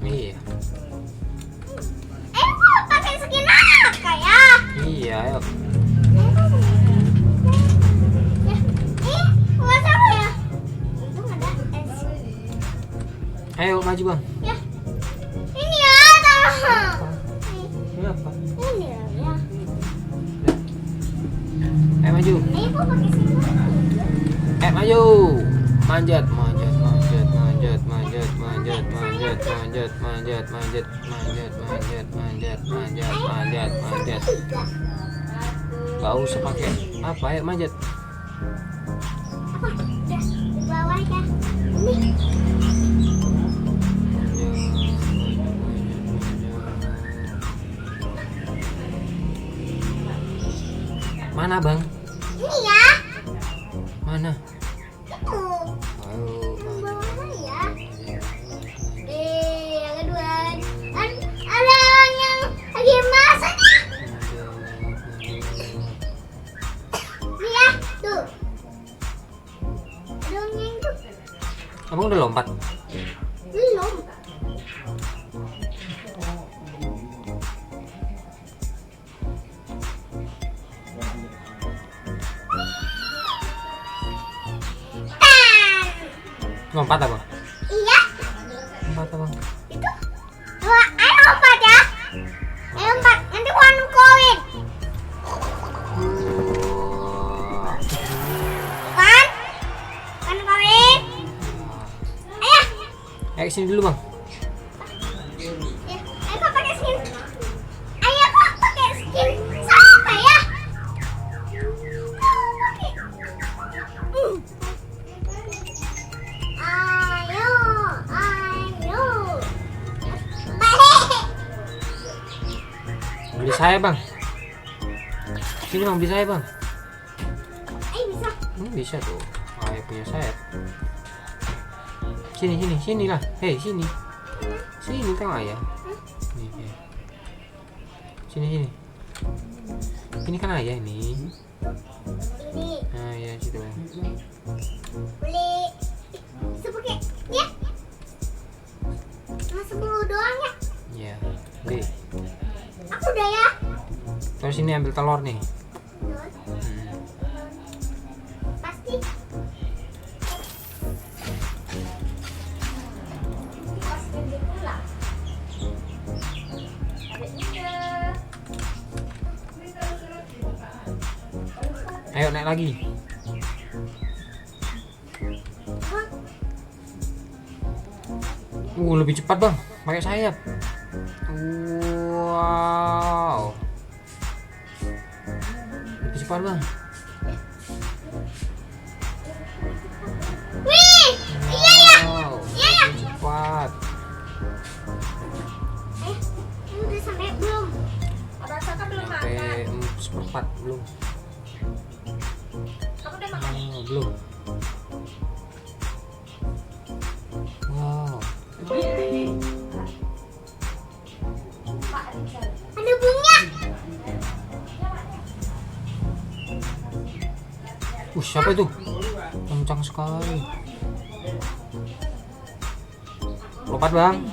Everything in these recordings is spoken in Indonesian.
Iya. Pakai skin apa ya? Iya, ayo. Buat apa ya? Untung ada es. Ayo maju bang. Ya. Ini ya, tolong. Ini apa? Ini ya. Ayo maju. Ayo kok pakai skin apa? Maju. Manjat, manjat, manjat, manjat, manjat, manjat, manjat, manjat, manjat, manjat, manjat, manjat, manjat, manjat, manjat, manjat. Gak usah pakai apa, ayo manjat. Apa? Udah di bawah ya. Ini. Mana bang? Ini ya. Mana? Itu. Ayo. Di bawah ya. Yang kedua. Ada yang lagi masak. Ini ya, tuh. Dongeng tuh. Abang udah lompat? Belum. Lompat abang? Iya. Lompat abang? Itu. Dua. Ayo lompat ya. Ayo lompat. Nanti warna koin. Kan? Warna koin. Ayo. Ayo kesini dulu bang. Ya. Ayo kok pakai skin. Ayo kok pakai skin. Siapa ya? Kok pakai. Ayo. Balik. Beli saya bang. Sini bang, beli saya bang. Ayo bisa. Bisa tuh. Ayo punya sayap. Sini, sini, sini lah. Hei, sini. Sini tengok ayah. Nih, ya. Sini, sini. Ini kan ayah ini. Ini. Nah, ya situ. Boleh. Bisa pakai. Ya. Cuma 10 doang ya. Ya. Oke. Aku udah ya. Terus sini ambil telur nih. Pasti. Ayo naik lagi. Lebih cepat bang, pakai sayap. Wow. Lebih cepat bang. Wih, iya ya. Wow. Iya ya. Lebih cepat. Ini udah sampai belum? Rasakan belum Sampai makan? 1/4 belum. Kamu udah makan? Belum. Wow. Ada bunga. Siapa itu? Kencang sekali. Lompat bang.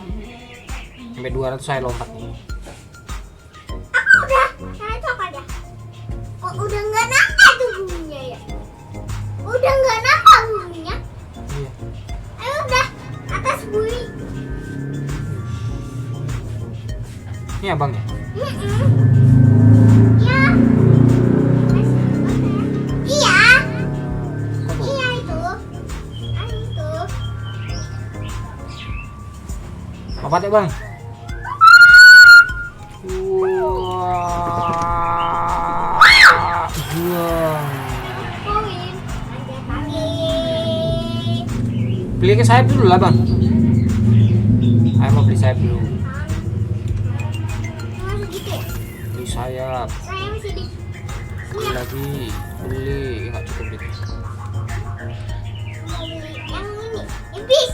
Sampai 200 saya lompat nih. Aku udah. Nah itu apa dah? Kok udah nggak nambah tuh bunyinya ya? Udah nggak nambah bunyinya? Iya. Ayo udah atas bui. Ini abangnya. Ya. Iya. Kok tuh? Iya itu. Itu. Lompat ya bang. Koin. Manjat lagi. Beli ke sayap dulu lah bang. Ayo mau beli sayap dulu. Cuma segitu ya? Beli sayap. Saya masih di. Beli lagi. Beli. Nggak cukup gitu. Mau beli yang ini. Ibis.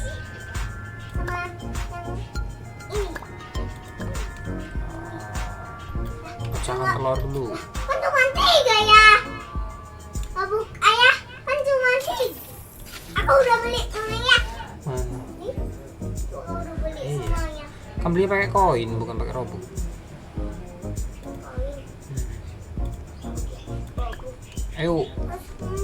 Sama yang ini. Pecahkan telur dulu. Kan cuma 3 ya. Mabuk ayah kan cuma 3. Aku udah beli semuanya. Mana? Nih, aku udah beli Iya. semuanya. Kan beli pakai koin bukan pakai robux. Ayo.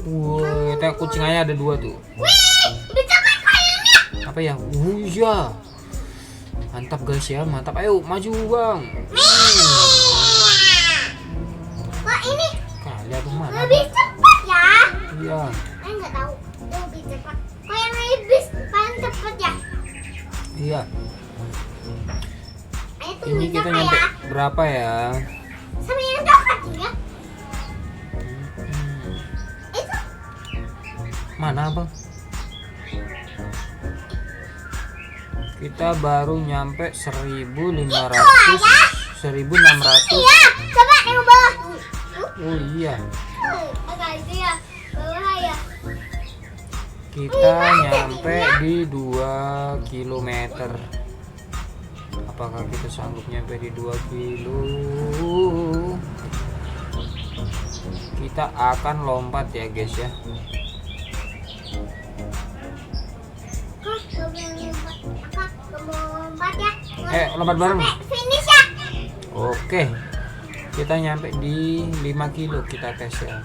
Wah, kita kucing aja ada 2 tuh. Wih, bisa main koinnya. Apa ya? Iya. Mantap guys ya, mantap. Ayo maju bang. Kok ini Kali aku mana? lebih cepat ya? Iya. Saya nggak tahu. Lebih cepat. Kok yang lebih paling cepat ya? Iya. Ayo Ini tungguin kita apa nyampe ya? berapa ya? Sama yang coklat ya? Itu Mana bang? Kita baru nyampe 1.500, 1.600. iya. Coba yang bawah. Oh iya. Agak itu ya. Bawah ya. Kita nyampe di 2 kilometer. Apakah kita sanggup nyampe di 2 kilo? Kita akan lompat ya guys ya. Kok lompat ya? Lompat bareng. Sampai finish ya. Oke. Kita nyampe di 5 kilo kita tes ya.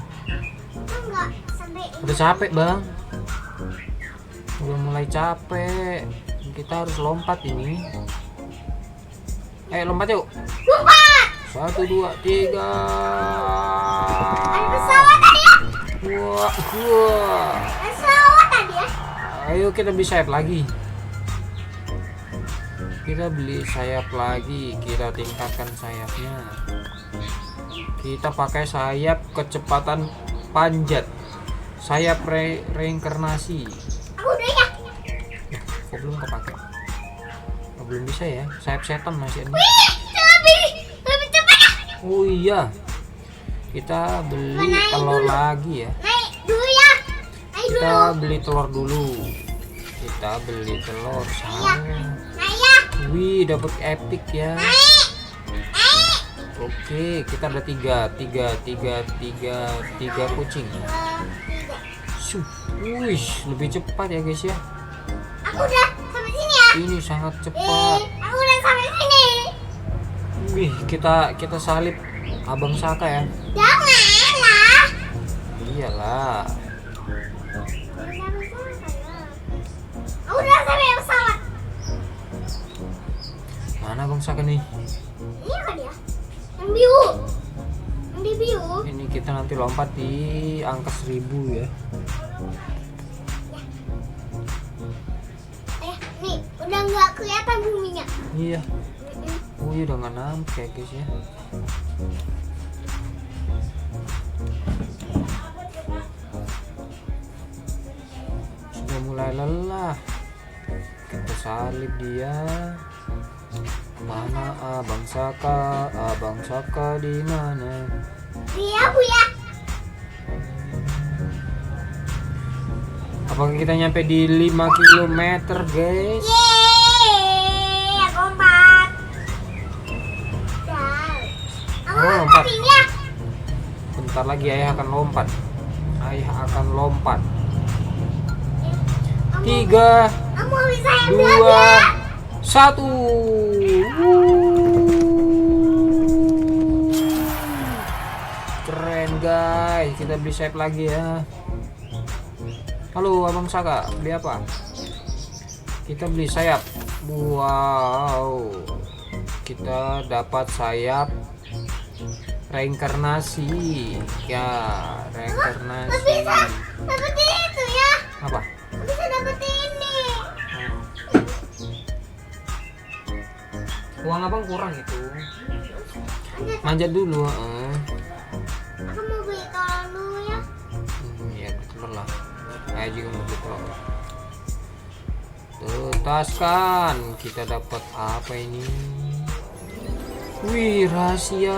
Enggak sampai Udah capek bang. Udah mulai capek. Kita harus lompat ini. Lompat yuk. lompat. 1, 2, 3. Ada pesawat tadi ya? Wah. Ada pesawat tadi ya? Ayo kita beli sayap lagi. Kita beli sayap lagi. Kita tingkatkan sayapnya. Kita pakai sayap kecepatan panjat. Sayap reinkarnasi. Aku udah ya. Kok belum kepake? Oh, belum bisa ya. Sayap setan masih ada. Wih, lebih cepat ya. Oh iya. Kita beli Naik telur dulu. lagi ya. Naik dulu ya. Naik Kita dulu. beli telur dulu. Kita beli telur sayang. Naik ya. Wih, dapat epic ya. Naik. Naik. Oke, kita ada tiga kucing. Tiga. Wih, lebih cepat ya guys ya. Aku udah sampai sini ya. Ini sangat cepat. Aku udah sampai sini. Wih, kita salib Abang Saka ya. Jangan lah. Iyalah. Aku udah sampai pesawat. Mana Abang Saka nih? Ini kan ya? Yang biru. Yang di biru. Ini kita nanti lompat di angka 1000 ya. Nih, udah nggak kelihatan buminya. Iya. Oh iya, udah nggak nampak ya guys ya. Sudah mulai lelah. Kita salib dia. Mana Abang Saka? Abang Saka di mana? Iya, Bu ya. Apakah kita nyampe di 5 km guys? Yeay, aku lompat. Aku Oh, lompat lompat. ini ya. Bentar lagi ayah akan lompat. Ayah akan lompat. 3, Kamu bisa yang 2, 1. Keren guys. Kita beli sayap lagi ya. Halo Abang Saka, beli apa? Kita beli sayap. Wow. Kita dapat sayap reinkarnasi. Ya, reinkarnasi. Bisa seperti itu ya. Apa? Bisa dapet ini. Uang abang kurang itu. Manjat dulu. Aku mau beli telur dulu ya. Ya telur lah. Saya juga mau beli telur. Tutaskan. Kita dapat apa ini? Wih, rahasia.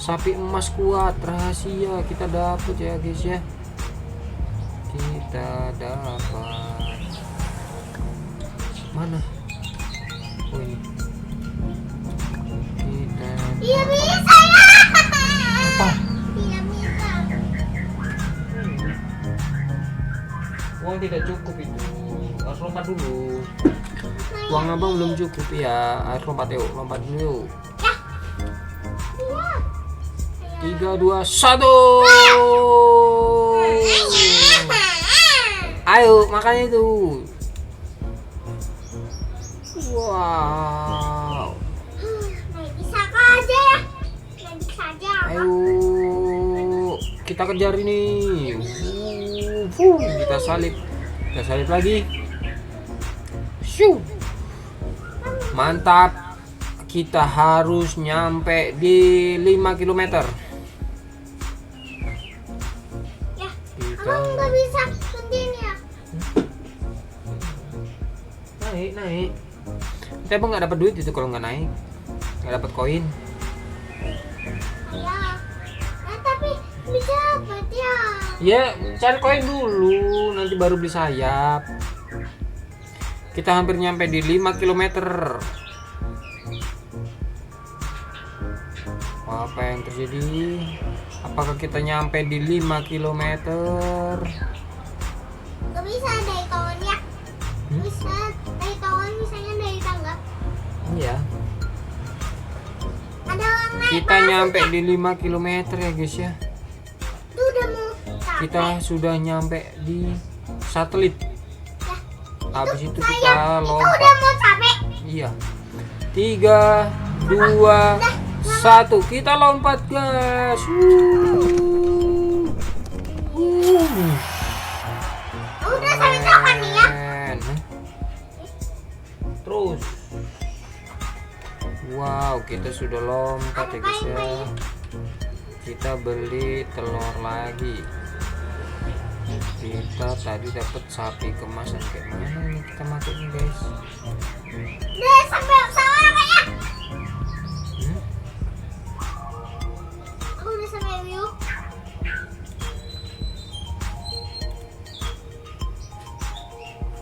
Sapi emas kuat, rahasia. Kita dapat ya guys ya. Kita dapat. Mana? Oh ini. Kita. Iya bisa ya. Apa? Iya bisa. Uang tidak cukup itu. harus lompat dulu. Uang abang belum cukup ya. Harus lompat yuk, lompat dulu yuk. Ya. 3, 2, 1. Ayo, makanya itu. Wow. Nggak bisa aja ya. Nggak bisa aja. Ayo, kita kejar ini. Kita salip lagi. Shoo. Mantap. Kita harus nyampe di 5 km. Ya, Kita abang nggak bisa sendiri ya. naik. Tapi abang nggak dapat duit itu kalau nggak naik. Nggak dapat koin. Ya. Tapi bisa dapat ya. Ya, cari koin dulu, nanti baru beli sayap. Kita hampir nyampe di 5 km. Apa yang terjadi? Apakah kita nyampe di 5 km? Nggak bisa dari kawan ya. Bisa dari kawan, misalnya dari tangga. Iya. Ada orang naik Kita parasut nyampe ya. di 5 km ya guys ya. Itu udah mau capek. Kita sudah nyampe di satelit. Ya. Habis itu Sayang, kita itu udah lompat. mau capek. Iya. 3, 2, 1. Kita lompat, guys. Udah sampai kapan nih ya? Keren. Terus. Wow, kita sudah lompat ya guys ya. Kita beli telur lagi. Kita tadi dapat sapi kemasan kayak mana nih kita makainya guys? Udah sampai sama kayaknya. Aku udah sampai view.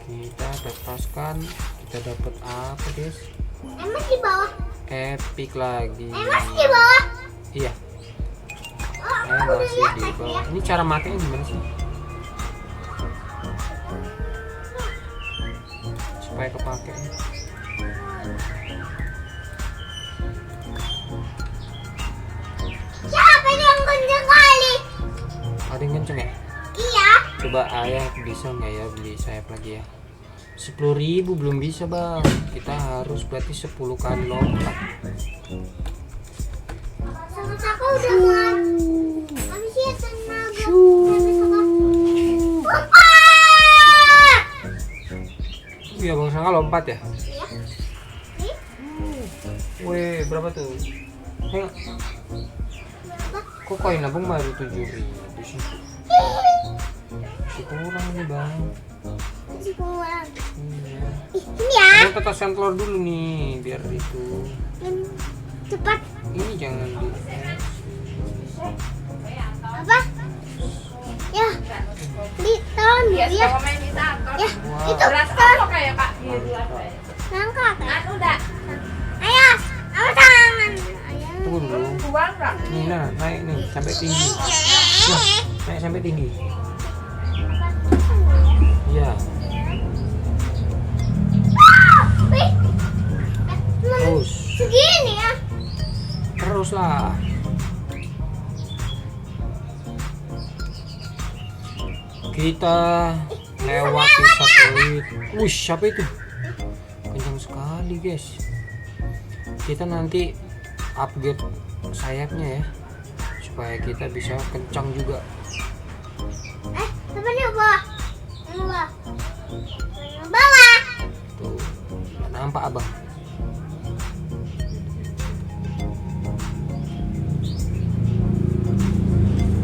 Kita lepaskan. Kita dapat apa guys? Emang di bawah. Epic lagi. Emang di bawah. Iya. Oh, aku udah Masih lihat di tadi ya. bawah. Ini cara makainya gimana sih? Supaya kepake. Siapa yang kenceng kali? Ada yang kenceng ya? Iya. Coba ayah bisa nggak ya beli sayap lagi ya? 10.000 belum bisa bang. Kita harus berarti 10 kali lompat. Sama aku udah mulai. Habis ya tenaga. Habis apa? Lompat! Iya bang Sangka lompat ya? Iya. Nih, Weh berapa tuh? Hei, berapa? kok koin abang baru 7.000 sih? Masih kurang nih bang. Masih kurang. Iya. Ini ya. Abang petasan telur dulu nih biar itu. Cepat. Ini jangan di. Apa? Ya. Di tahun Iya, ya. sama main di tato. Ya. Wah. Itu Beras kan. apa kayak Kak? Iya, beras. Nangka kan. Kan udah. Ayo. Apa tangan? Ayo. Tunggu dulu. Buang enggak? Nih nah naik nih sampai tinggi. Wah, naik sampai tinggi. Iya. Wih. Cuma Terus. segini ya. Terus lah. Kita lewati satelit. Wih, siapa itu? Kencang sekali, guys. Kita nanti upgrade sayapnya ya, supaya kita bisa kencang juga. Apa nih bawah? Yang bawah. Yang bawah. Tuh, nggak nampak abang.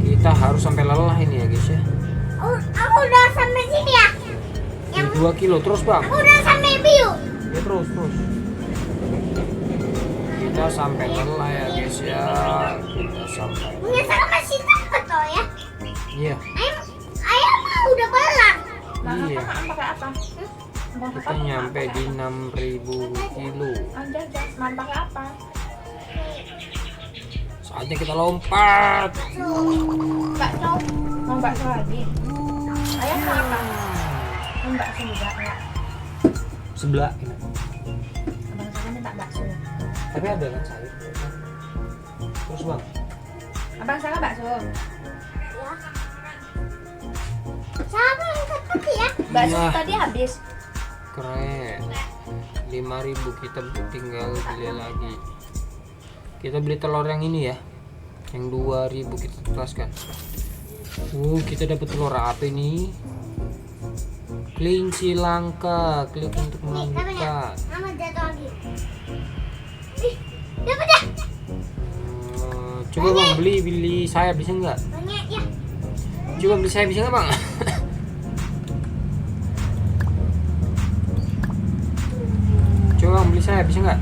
Kita harus sampai lelah ini ya guys ya. Aku udah sampai sini ya. Di 2 kilo terus bang. Aku udah sampai view. Ya terus. Kita sampai lelah ya guys ya. Kita sampai. Biasanya masih cepet toh ya. Iya. Ayam mah udah kelar. Iya. Pakai apa? Kita nyampe di 6.000 kilo. Anjir, man pakai apa? Saatnya kita lompat. Bakso. Mau bakso lagi. Ayah mau apa? Mau bakso juga enggak? sebelah enak. Abang Saka minta bakso. Tapi ada kan sayur. Terus bang, Abang Saka bakso. Ya. Siapa yang tadi ya? Bakso Iya. tadi habis. keren. 5.000 kita tinggal beli lagi. Kita beli telur yang ini ya, yang 2.000 kita tutaskan. Kita dapat telur apa ini? Kelinci langka. Klik untuk melanjutkan. Mama jatuh lagi. Ih, dapat ya? Coba bang beli sayap bisa nggak? Banyak ya. Coba beli sayap bisa nggak bang? Coba bang beli sayap bisa nggak?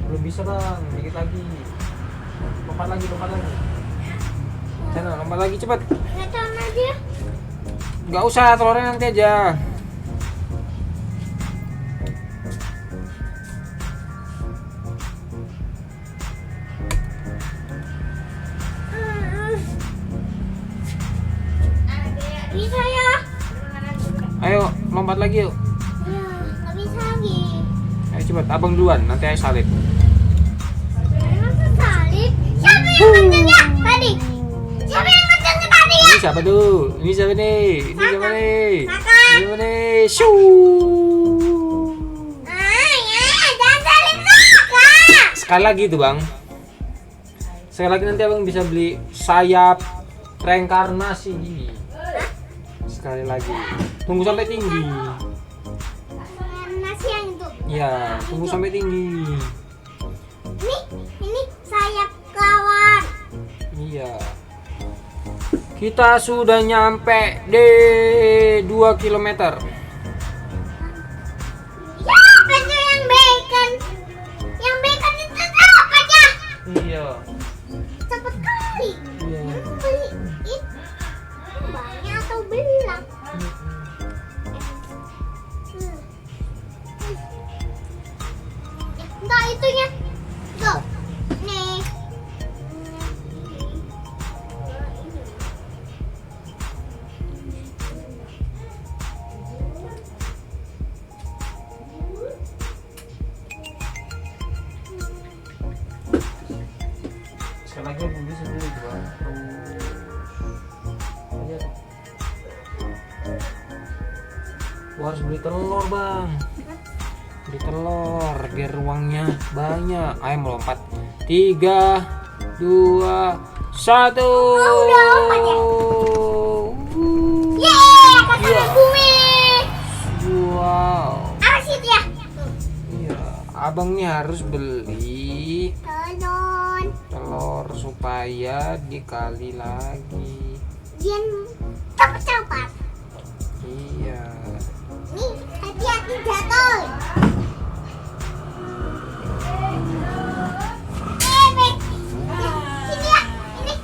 Belum bisa bang, dikit lagi. Lompat lagi. Sana lompat lagi cepat. Jatuh aja. Nggak usah, telurnya nanti aja. Bisa ya? Ayo lompat lagi yuk. Ya, nggak bisa lagi. Ayo cepat, abang duluan, nanti ayo salib. Emang kesalip? Siapa yang kencengnya tadi? Siapa yang kencengnya tadi ya? Ini siapa tuh? Ini siapa nih? Ini siapa nih? Saka. Ini siapa nih? Shoo. Ya, jangan salip Saka. Sekali lagi tuh bang. Sekali lagi nanti abang bisa beli sayap reinkarnasi. Sekali lagi. Tunggu sampai tinggi. Nasi yang itu. Iya, tunggu sampai tinggi. Ini sayap kawan. Iya. Kita sudah nyampe di 2 km. Ya, itu yang bacon. Yang bacon itu apa aja? Iya. Cepet kali. Iya. Beli itu banyak atau belang? Enggak itunya. Tuh. Nih. Sekali lagi abang bisa beli dua. Aja tuh. Gua harus beli telur bang. Beli telur biar uangnya banyak. Ayo melompat. 3, 2, 1. udah lompat ya? Yeay, kesana bumi. Wow. Apa sih itu ya? Iya, abang nih harus beli telur supaya dikali lagi. Dian cepat-cepat. Iya. Nih, hati-hati jatuh. Bek. Sini ya, ini.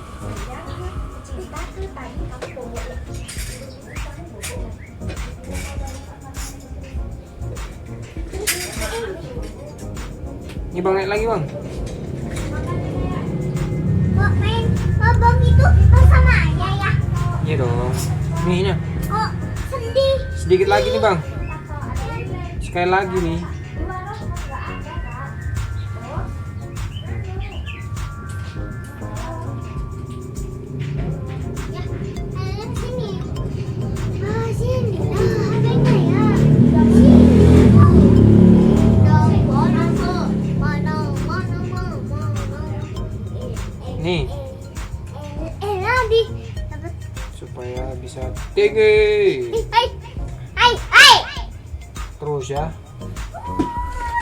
Ini bang naik lagi bang. Kok main abang itu sama ayah ya? Iya dong. Nih. Kok sedih? Sedikit lagi nih bang. Sekali lagi nih. Ya, sini. Sini. Adanya ya. Sini. Nih. Lagi. Supaya bisa tinggi. Hai. Terus ya.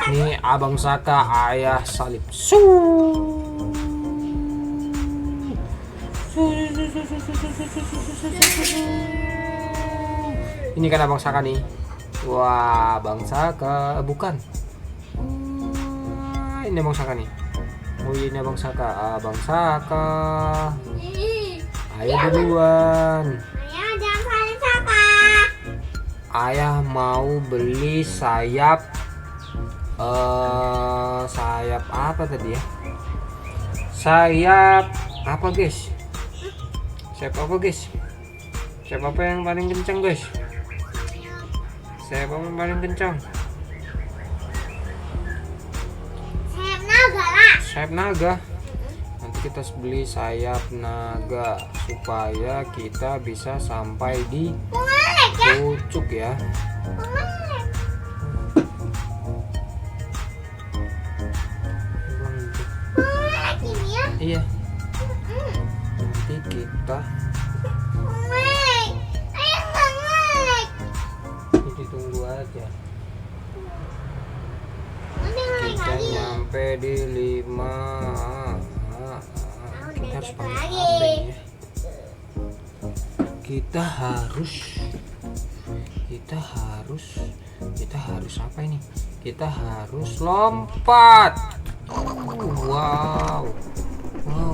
Nih abang Saka ayah salib. Ini kan abang Saka nih. Wah, abang Saka bukan. Ini abang Saka nih. Oh ini abang Saka. Abang Saka. Ayah duluan. Ayah jangan saling Saka. Ayah mau beli sayap sayap apa tadi ya? Sayap apa guys? Sayap apa guys? Sayap apa yang paling kencang guys? Sayap apa yang paling kencang? Sayap naga lah. Sayap naga. Nanti kita beli sayap naga supaya kita bisa sampai di Pengelek ya. pucuk ya. Pengelek. Pengelek ini ya. Iya. Hmm. Nanti kita Pengelek. Ayah nggak ngelek. tunggu aja. Nanti ngelek Kita lagi. nyampe di 5. Kita harus deket pakai lagi. abeng ya. Kita harus apa ini? Kita harus lompat. Wow,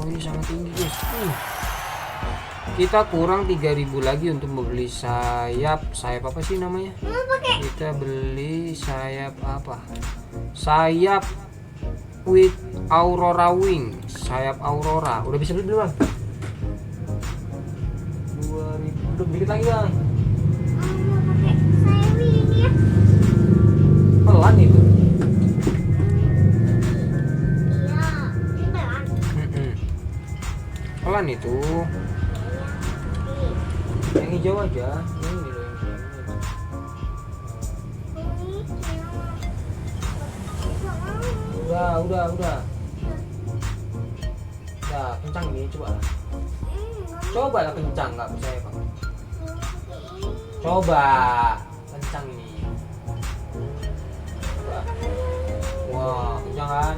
ini sangat tinggi guys. Kita kurang 3.000 lagi untuk membeli sayap apa sih namanya? Mau pakai Kita beli sayap apa? Sayap with Aurora wing. Sayap Aurora. Udah bisa beli belum, Bang? 2.000. Udah dikit lagi, Bang. mau pakai sayap ini ya. Pelan itu. Iya, ini pelan. Pelan itu. Yang hijau aja. Ini loh yang hijau. Udah. Udah, kencang ini coba. Coba lah kencang, nggak percaya, Bang. Coba kencang ini. Coba. Wah, kencang kan?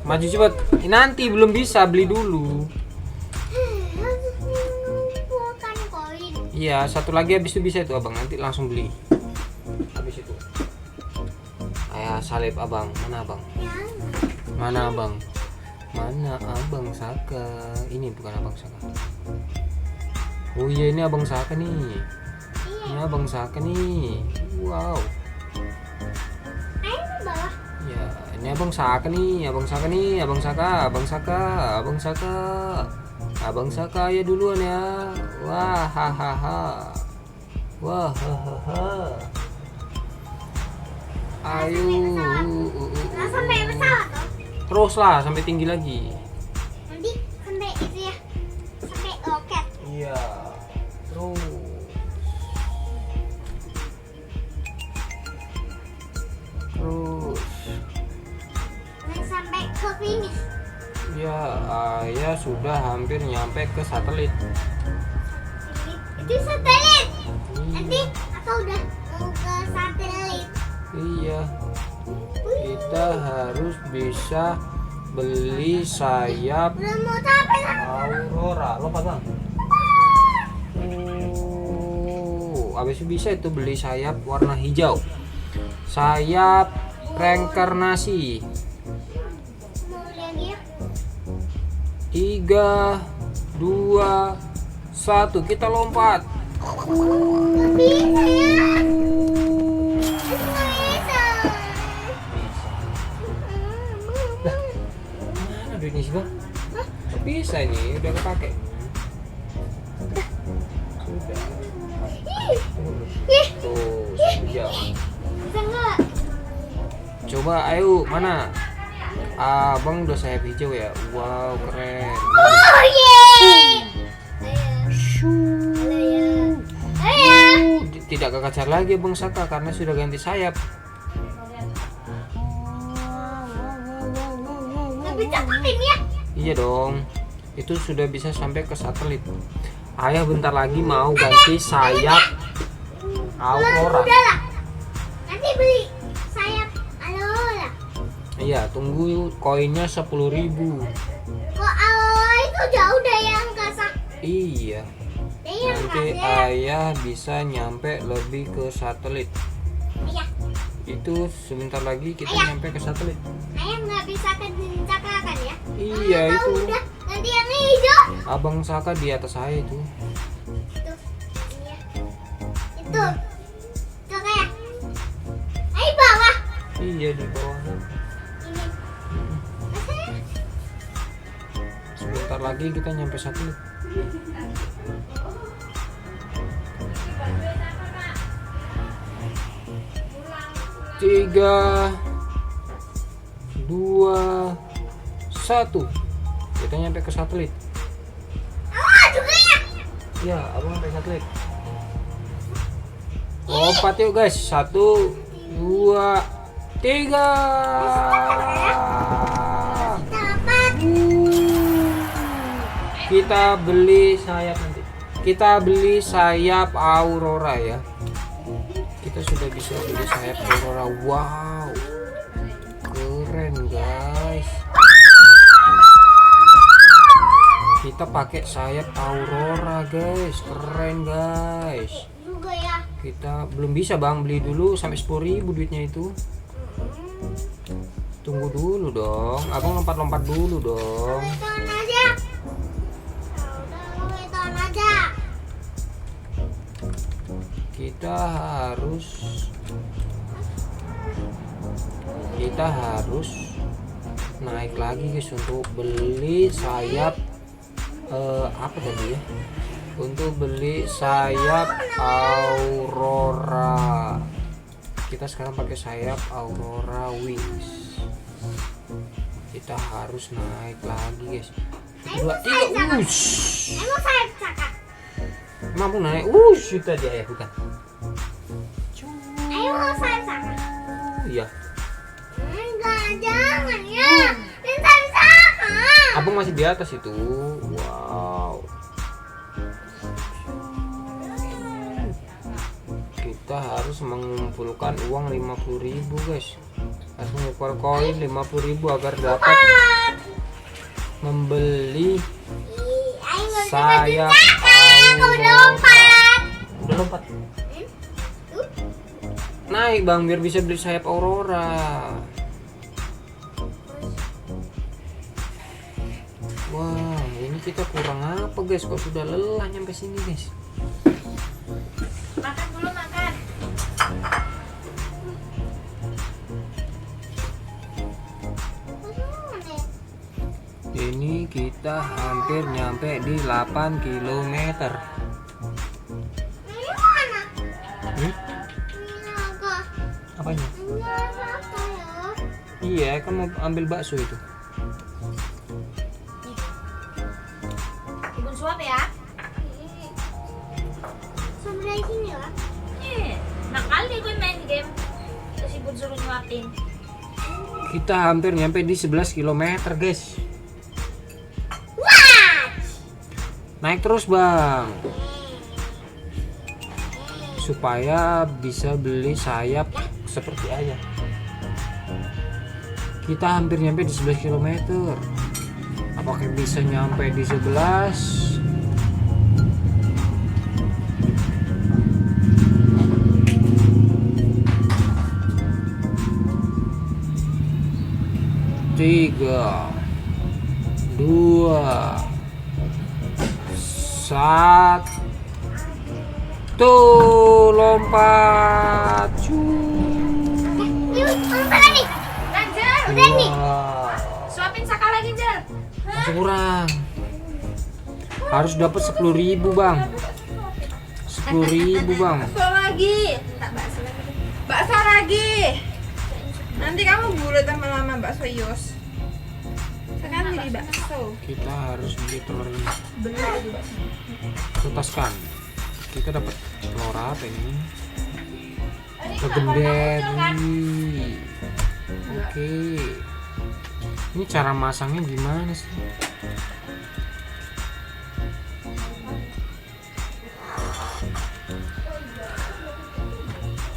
Maju cepet. Ini nanti belum bisa, beli dulu. Harus mengumpulkan koin. Iya, satu lagi habis itu bisa itu, Abang. Nanti langsung beli. Habis itu. Ayah salib Abang. Mana Abang? Yang Mana Abang? Mana Abang Saka? Ini bukan Abang Saka. Oh iya, ini Abang Saka nih. Ini Abang Saka nih. Wow. ayo ke bawah. Ya, ini Abang Saka nih. Abang Saka nih. Abang Saka. Abang Saka ya duluan ya. Wah, hahaha. Wah, hahaha. Ayo. Nah, sampai pesawat toh. Terus lah sampai tinggi lagi. Nanti sampai itu ya. Sampai loket. Iya. Terus. Dan sampai ke finish. Ya, Ayah sudah hampir nyampe ke satelit. Itu satelit. Nanti Iya. atau udah mau ke satelit. Iya. Kita harus bisa beli sayap Udah mau capek lah. Aurora. Lompat, Bang. Habis itu bisa itu beli sayap warna hijau. Sayap reinkarnasi. Mau lihat dia. 3, 2, 1. Kita lompat. Nggak bisa ya. Nggak bisa. Mana duitnya sih, Bang? Bisa ini, udah kepake. Sudah. Tuh, hijau. Bisa nggak? Coba, ayo, mana? Abang udah sayap hijau ya. Wow, keren. Oh yeay. Halo ya. Tidak kekacar lagi Bang Saka karena sudah ganti sayap. Lebih cepat ini ya. Iya dong. Itu sudah bisa sampai ke satelit. Ayah bentar lagi mau ganti sayap Aurora. Udah lah. Nanti beli sayap Aurora. Iya, tunggu koinnya 10.000. Kok Aurora itu jauh dari angkasa? Iya. Dari Nanti angkasa. ayah bisa nyampe lebih ke satelit. Ayah, Itu sebentar lagi kita Ayah. nyampe ke satelit. ayah nggak bisa ke cakakan ya? Iya, Tahu itu. udah. Nanti yang hijau. Abang Saka di atas saya itu. Itu. Iya. Itu. Itu kayak. Ayo bawah. Iya di bawah. Ini. Masa? Sebentar lagi kita nyampe satelit. 3, 2, 1. Kita nyampe ke satelit. Juga ya. Ya, abang nyampe satelit. Lompat yuk guys. 1, 2, 3. Dapat. Kita beli sayap nanti. Kita beli sayap Aurora ya. Kita sudah bisa beli sayap Aurora. Wow, keren guys. Kita pakai sayap Aurora guys, keren guys. Juga ya. Kita belum bisa bang, beli dulu sampai 10.000 duitnya itu. Tunggu dulu dong, abang lompat-lompat dulu dong. Hitung aja. Udah hitung aja. Kita harus naik lagi guys untuk beli sayap apa tadi ya? Untuk beli sayap Aurora. Kita sekarang pakai sayap Aurora Wings. Kita harus naik lagi guys. 2, 3, ush. Emang saya cakap. Mampu naik, shoot aja ya bukan? Emang saya cakap. Iya. Enggak, jangan ya. Minta cakap. Abang masih di atas itu. Wow. Kita harus mengumpulkan uang 50.000 guys. Harus mengumpul koin 50.000 agar dapat membeli sayap Aurora. Udah lompat. Naik bang biar bisa beli sayap Aurora. Wah, ini kita kurang apa guys? Kok sudah lelah nyampe sini guys? Makan dulu, makan. Ini kita hampir nyampe di 8 km. Ini mana? Hmm? Ini apa? Apanya? Ini apa ya? Iya, kan mau ambil bakso itu. Ibu suap ya. Sampai sini ya? Nakal nih gue main game. Terus ibu suruh nyuapin. Kita hampir nyampe di 11 km guys. Naik terus bang, supaya bisa beli sayap seperti ayah. Kita hampir nyampe di 11 km. Apakah bisa nyampe di 11? Tiga, 2, 1, lompat. Yuk, lompat nih. Lanjut. Udah nih. Wow, Suapin Saka lagi, Jel. masih kurang. Harus dapat 10.000 bang. 10.000 bang. Bakso lagi. Tak bakso lagi. Bakso lagi. Nanti kamu bulat lama-lama bakso Yus. Sekarang jadi bakso. Kita harus beli telur ini. Beli lagi bakso. Tutaskan. Kita dapat telur apa ini? Legendary. Oke. Ini cara masangnya gimana sih?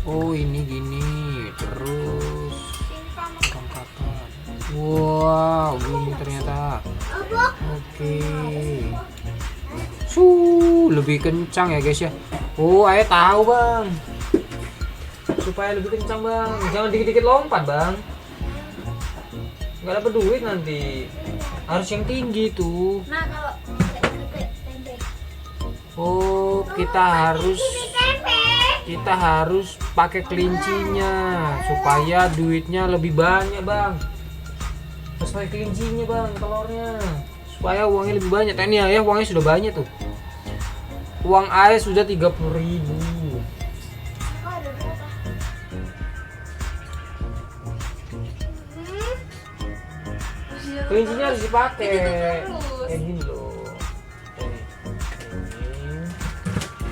Oh ini gini terus angkatan. Wow gini ternyata. Oke. Lebih kencang ya guys ya. Oh ayah tahu bang. Supaya lebih kencang bang. Jangan dikit-dikit lompat bang. Nggak dapat duit nanti. Harus yang tinggi tuh. Nah, kalau tempe. Oh kita harus pakai kelincinya supaya duitnya lebih banyak bang. Harus pakai kelincinya bang telurnya supaya uangnya lebih banyak. Nah, ini ya uangnya sudah banyak tuh. Uang ayah sudah 30.000. Kelincinya harus dipakai. Ditutup terus. Kayak gini loh. Ini.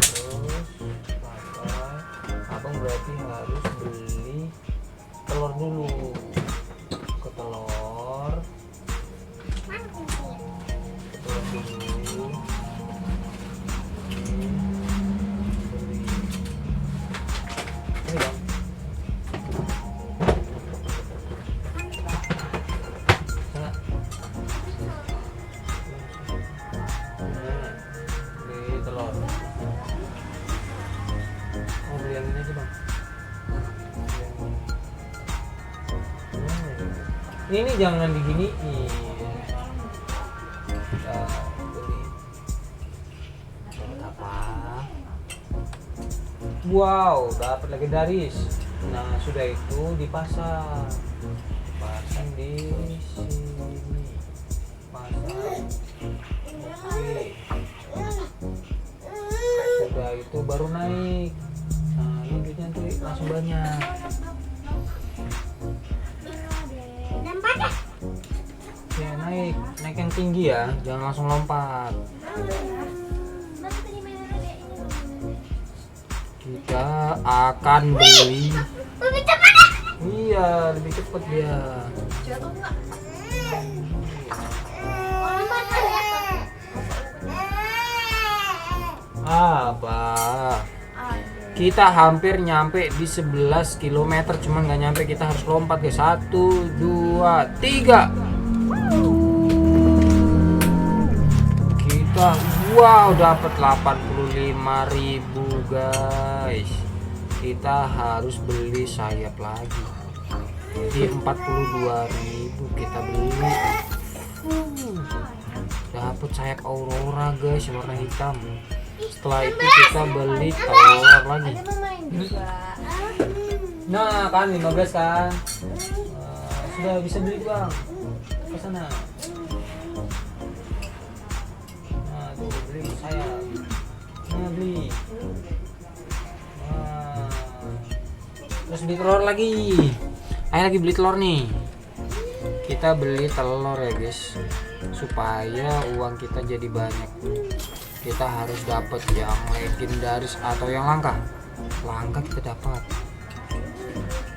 Terus pakai. Abang berarti harus beli telur dulu. Ke telur. Mana kuncinya? Telur dulu. Beli. Ini dong. Sana. Beli telur. Oh, beli yang ini aja bang. Beli yang ini. Ini jangan diginiin. Kita beli. Dapat apa? Wow, dapat legendaris. Nah, sudah itu dipasang. Pasang di sini. Pasang. Oke. Sudah itu baru naik. Nah, ini duitnya tuh langsung banyak. Dan pada. Ya, naik yang tinggi ya, jangan langsung lompat. Kita akan beli. Lebih cepat ya? Iya, lebih cepet dia. Jatuh nggak? Orang pada ya. Apa? Ada. Kita hampir nyampe di 11 km, cuman nggak nyampe, kita harus lompat ke 1, 2, 3. Kita wow dapat 85.000 guys. Kita harus beli sayap lagi. Di 42.000 kita beli. Dapat sayap Aurora guys warna hitam. Setelah itu kita beli telur lagi. Ada pemain juga. Nah kan 15 kan. Sudah bisa beli bang. Ke sana. Nah tuh beli sayap. Nah beli. Nah. Terus beli telur lagi. Ayo lagi beli telur nih. Kita beli telur ya guys, supaya uang kita jadi banyak. Kita harus dapat yang legendaris atau yang langka. Langka kita dapat.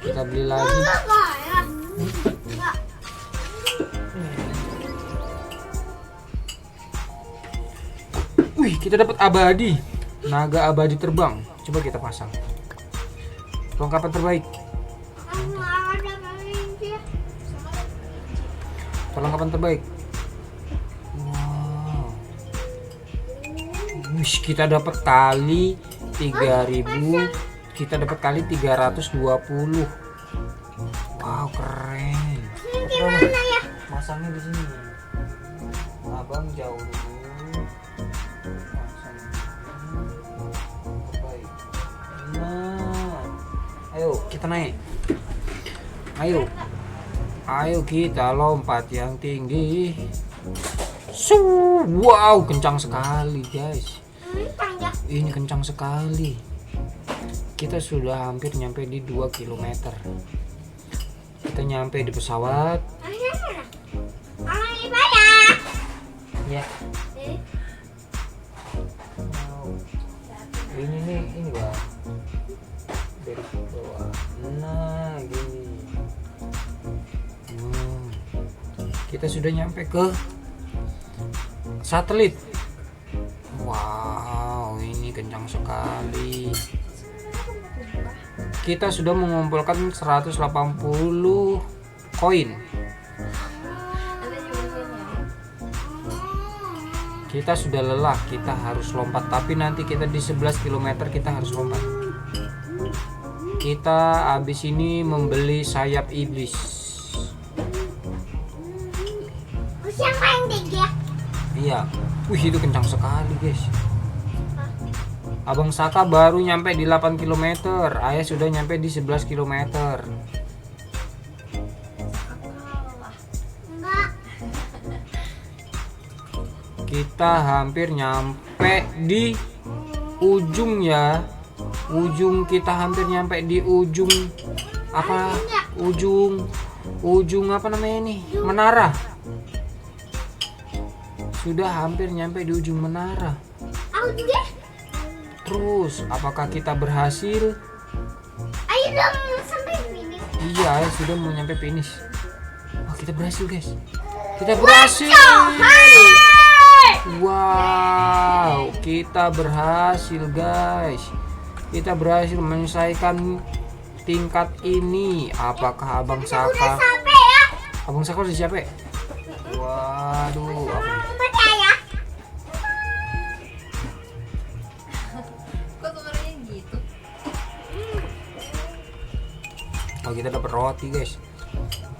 Kita beli lagi. Enggak ya. Enggak. Wih, kita dapat abadi. Naga abadi terbang. Coba kita pasang. Perlengkapan terbaik. Enggak ada kelinci. Perlengkapan terbaik. Wow. Wih, kita dapat kali 3.000. Kita dapat kali 320. Wow, keren. Gimana ya? Masangnya di sini. Abang jauh dulu. Pasang. Terbaik. Nah. Ayo, kita naik. Ayo. Ayo kita lompat yang tinggi. Wow, kencang sekali, guys. Kencang ya. Ini kencang sekali. Kita sudah hampir nyampe di 2 km. Kita nyampe di pesawat. Ayo mana? Orang ibadah. Ya. Wow. Ini nih, ini bang. Dari bawah. Nah, gini. Kita sudah nyampe ke satelit. Wow, ini kencang sekali. Kita sudah mengumpulkan 180 koin. Ada juga sini. Kita sudah lelah, kita harus lompat. Tapi nanti kita di 11 km kita harus lompat. Kita habis ini membeli sayap iblis. Yang paling tinggi ya. Iya. Wih, itu kencang sekali, guys. Abang Saka baru nyampe di 8 km. Ayah sudah nyampe di 11 km. Enggak. Kita hampir nyampe di ujung ya. Kita hampir nyampe di ujung apa? Ujung apa namanya ini? Menara. sudah hampir nyampe di ujung menara. Aku juga. Terus, apakah kita berhasil? Ayo dong sampai finish. Iya, sudah mau nyampe finish. Oh, kita berhasil, guys. Kita berhasil. Wow, kita berhasil, guys. Kita berhasil menyelesaikan tingkat ini. Apakah Abang Udah Saka? sampai ya. Abang Saka udah siap ya? Waduh, apa nih? Percaya. Kok suaranya gitu? Oh, kita dapat roti, guys.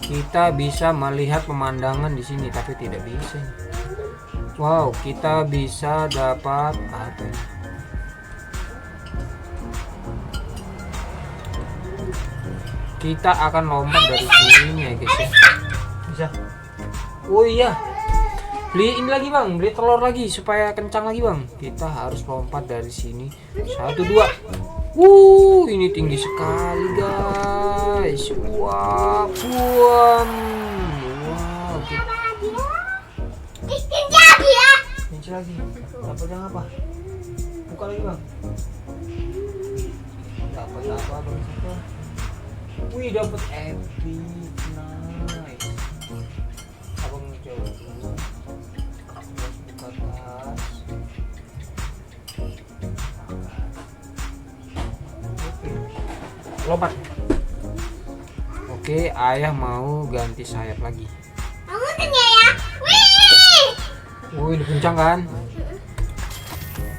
Kita bisa melihat pemandangan di sini, tapi tidak bisa. Wow, kita bisa dapat apa ini? Kita akan lompat dari sini ya, guys ya. Bisa. Oh iya. Beli ini lagi, Bang. Beli telur lagi supaya kencang lagi, Bang. Kita harus lompat dari sini. 1 2. Ini tinggi sekali, guys. Wah, buam. Wow, kita Apa lagi ya? Kunci lagi ya. kunci lagi. Dapat yang apa? Buka lagi, Bang. Dapat apa, Bang? Saka? Wih, dapat epic. Nice. Abang coba dulu. Terus buka tas. Lompat. Oke, ayah mau ganti sayap lagi. Kamu tanya ya. Wih. Wih, ini kencang kan?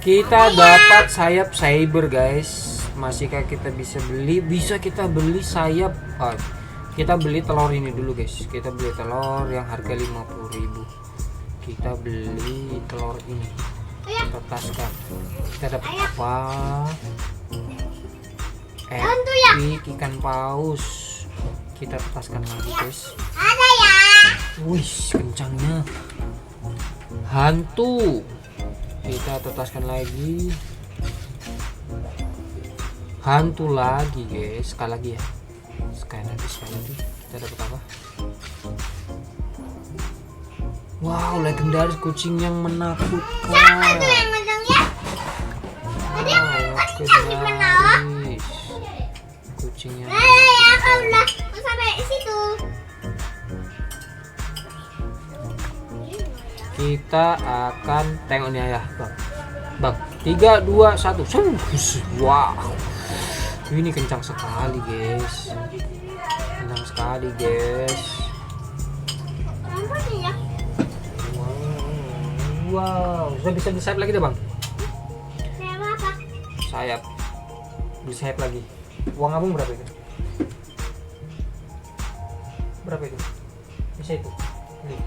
Kita dapat sayap cyber, guys. Masihkah kita bisa beli? Bisa kita beli sayap. Kita beli telur ini dulu, guys. Kita beli telur yang harga 50.000. Kita beli telur ini. Kita taskan. Kita dapat apa? Hantu ya? Epic ikan paus. Kita tetaskan lagi, guys. Ada ya. Wih, kencangnya. Hantu. Kita tetaskan lagi. Hantu lagi, guys. Sekali lagi ya. Sekali lagi. Kita dapat apa? Wow, legendaris kucing yang menakutkan. Siapa tuh yang ngedang ya? Tadi yang kencang di menara. Legendaris. Kucing yang Ya, kau udah sampai situ. kita akan tengok nih ayah, bang 3 2 1. Wow, ini kencang sekali, guys. Apa nih ya? Wow, sudah bisa beli sayap lagi deh, bang. Saya apa? Sayap, beli sayap lagi. Uang abang berapa itu? Bisa itu beli.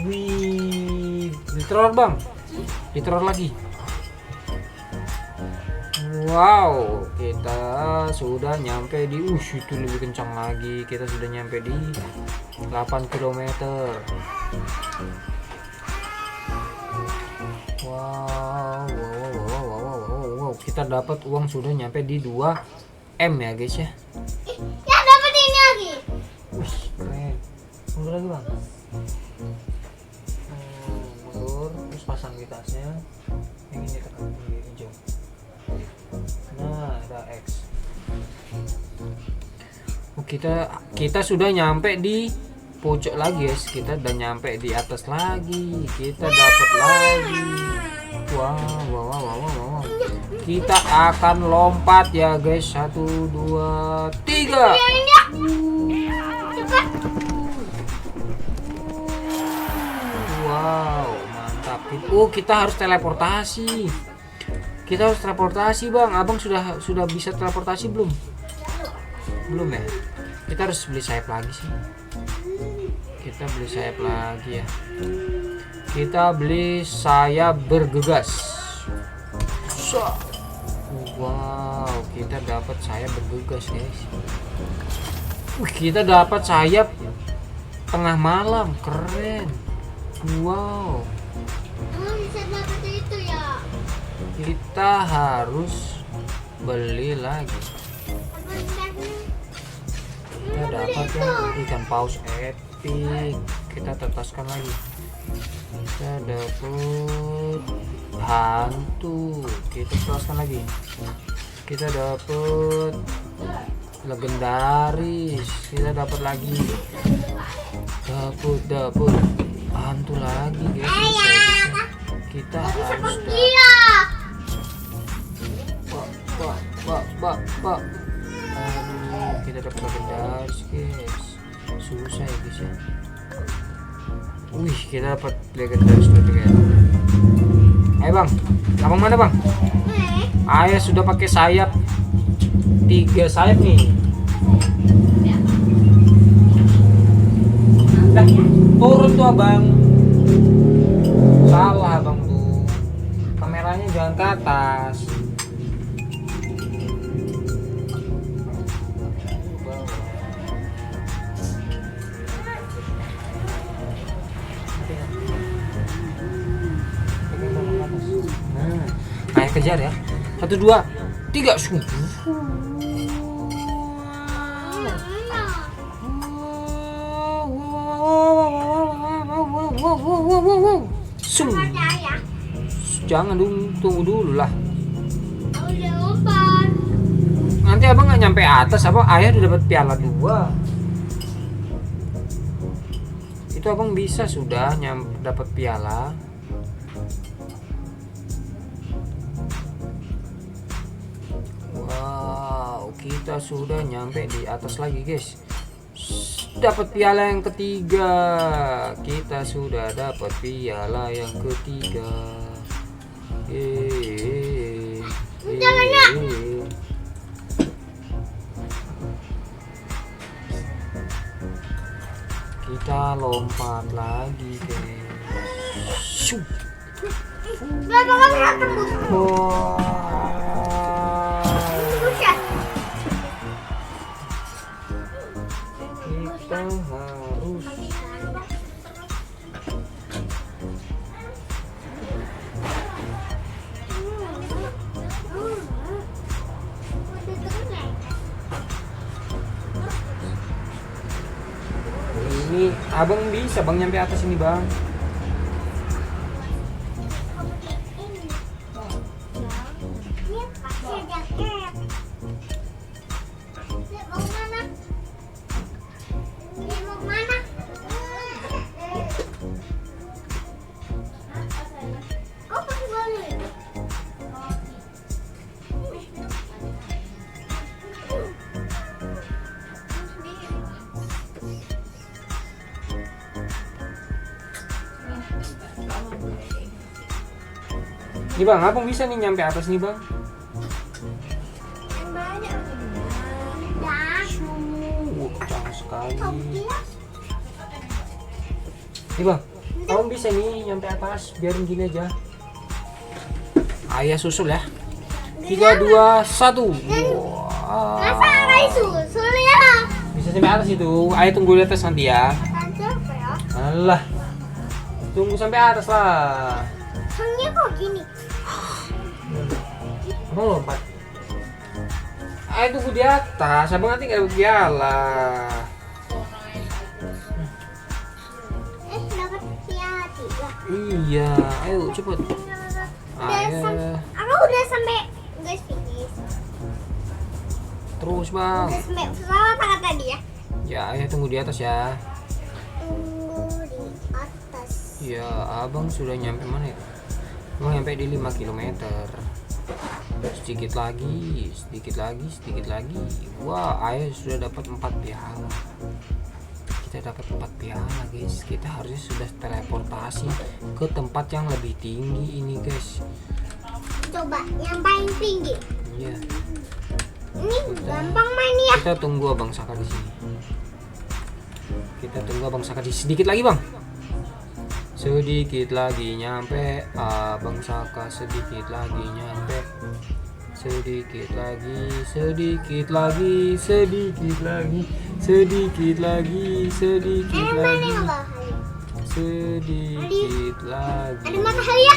Wih, beli telur, bang. Beli telur lagi. Wow, kita sudah nyampe di itu lebih kencang lagi. Kita sudah nyampe di 8 km. Wow. Kita dapat uang sudah nyampe di 2M ya, guys ya. Ya, dapat ini lagi. Wih, keren. Mundur lagi, bang. Mundur, terus pasang di tasnya. Yang ini tekan di hijau. Nah, ada X. Oh, kita sudah nyampe di pojok lagi, guys. Kita udah nyampe di atas lagi. Kita dapat lagi. Wow. Kita akan lompat ya, guys. 1 2 3. Cepat. Wow, mantap. Kita harus teleportasi. Bang. Abang sudah bisa teleportasi belum? Belum ya? Kita harus beli sayap lagi sih. Kita beli sayap lagi ya. Kita beli sayap bergegas. Wow, kita dapat sayap bergegas, guys. Kita dapat sayap tengah malam, keren. Wow. Bisa dapat itu ya. Kita harus beli lagi. Kita dapat ya ikan paus epic. Kita tetaskan lagi. Kita dapat hantu. Kita teruskan lagi. Kita dapat legendaris. Kita dapat lagi. Dapat hantu lagi guys. Kita harus Pak. Aduh, kita dapat legendaris guys. Susah ya guys ya. Wih, kita dapat legendaris juga ya. Ayo bang, abang mana bang? Ayah sudah pakai sayap 3 sayap nih. Dah, turun tuh abang. Salah abang tuh. Kameranya jangan ke atas. Nah, ayah kejar ya. 1, 2, 3. Jangan dulu, tunggu dulu lah. Nanti abang nggak nyampe atas, apa ayah udah dapat piala 2. Itu abang bisa sudah dapat piala. Wow, kita sudah nyampe di atas lagi guys. Dapat piala yang ketiga. Kita sudah dapat piala yang ketiga. Kita lompat lagi guys. Kita harus ini abang bisa bang nyampe atas ini bang. Nih bang, abang bisa nih nyampe atas nih bang. Kencang sekali. Nih bang, abang bisa nih nyampe atas. Biarin gini aja. Ayah susul ya. 3, 2, 1. Masa ayah susul ya? Bisa sampai atas itu. Ayah tunggu di atas nanti ya. Alah, tunggu sampai atas lah. Hangnya kok gini? Abang lompat. Ayo tunggu di atas, abang nanti gak dapat piala. Dapat piala 3. Iya, ayo cepet. Ayo. Aku udah sampai guys finish. Terus bang. Udah sampai pesawat apa tadi ya? Ya, ayo tunggu di atas ya. Tunggu di atas. Ya, abang sudah nyampe mana itu? Abang nyampe di 5 km. Sedikit lagi. Wah, ayah sudah dapat 4 piala. Kita dapat 4 piala guys. Kita harusnya sudah teleportasi ke tempat yang lebih tinggi ini guys. Coba yang paling tinggi. Iya. Ini gampang main ya. Kita tunggu abang Saka di sini. Sedikit lagi bang. Sedikit lagi nyampe. Abang Saka sedikit lagi nyampe. Sedikit lagi. Ada matahari ya?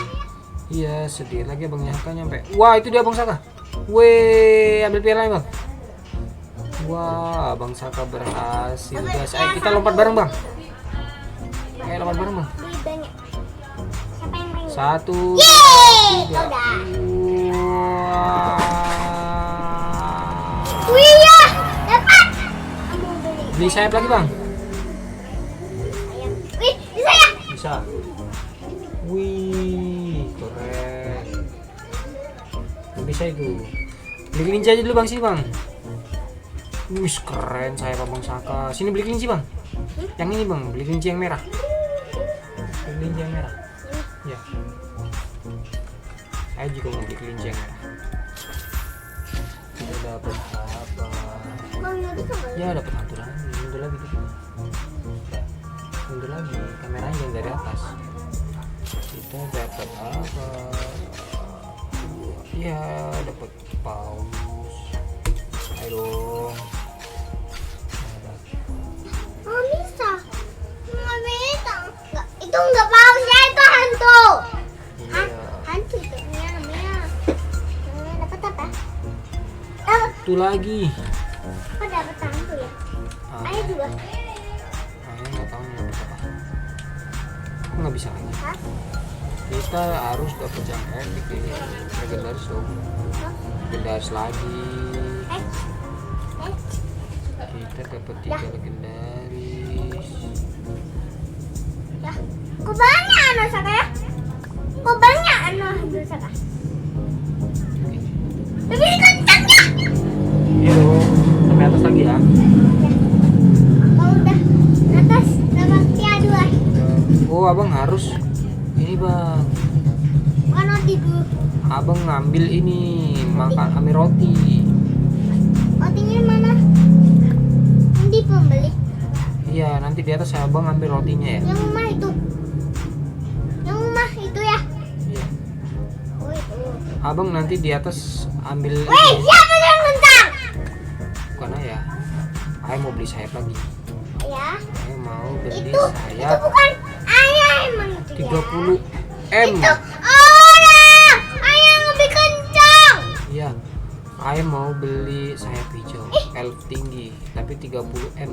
Iya, sedikit lagi abang Saka nyampe. Wah, itu dia abang Saka. Weh, ambil piala bang. Wah, abang Saka berhasil guys. Ayo kita lompat bareng bang. Ayo lompat bareng bang. Banyak. 1, Yeay, 3. udah. Wah. Wih ya, dapat. Kamu Beli sayap lagi bang? sayap. Wih, bisa ya? Bisa. Wih, keren. Bisa itu. Beli kelinci aja dulu bang sini bang. Wih, keren sayap abang Saka. Sini beli kelinci bang. Yang ini bang, beli kelinci yang merah. Beli kelinci yang merah. Ya. Saya juga mau beli kelinci yang merah. Kita dapat apa? Bang, itu sama. Ya dapat hantu lagi, mundur lagi tuh. Mundur lagi, kameranya jangan dari atas. Kita dapat apa? Ya dapat paus. Ayo dong. Oh, bisa. Nggak bisa. Nggak, itu nggak paus ya, itu hantu. Iya. Hantu itu namanya. Namanya dapat apa? Dapat. Itu lagi. Oh, dapat hantu ya. Ayo juga. Ayah nggak tahu nih dapat apa. Aku nggak bisa lagi. Hah? Kita harus dapat yang epic ini. Legendaris dong. Legendaris lagi. Eh. Kita dapat 3 legendaris. Ya. Kok banyak anak Saka ya? Kok banyak anak Saka? Lebih kencangnya. Iya dong. Sampai atas lagi ya. Oh, udah. Atas dapat dia 2. Oh abang harus ini bang. Mana tidur? Abang ngambil ini makan ambil roti. Rotinya mana? Nanti pembeli. Iya nanti di atas abang ambil rotinya ya. Yang rumah itu. Yang rumah itu ya. Iya. Oh itu. Abang nanti di atas ambil. Wih, siapa yang kencang? Bukan ayah. Ayah mau beli sayap lagi. Ya. Ayah mau beli Itu sayap bukan ayah emang itu. 30 Ya. M. Itu orang. Ayah lebih kencang. Iya. Ayah mau beli sayap hijau elf tinggi tapi 30 M.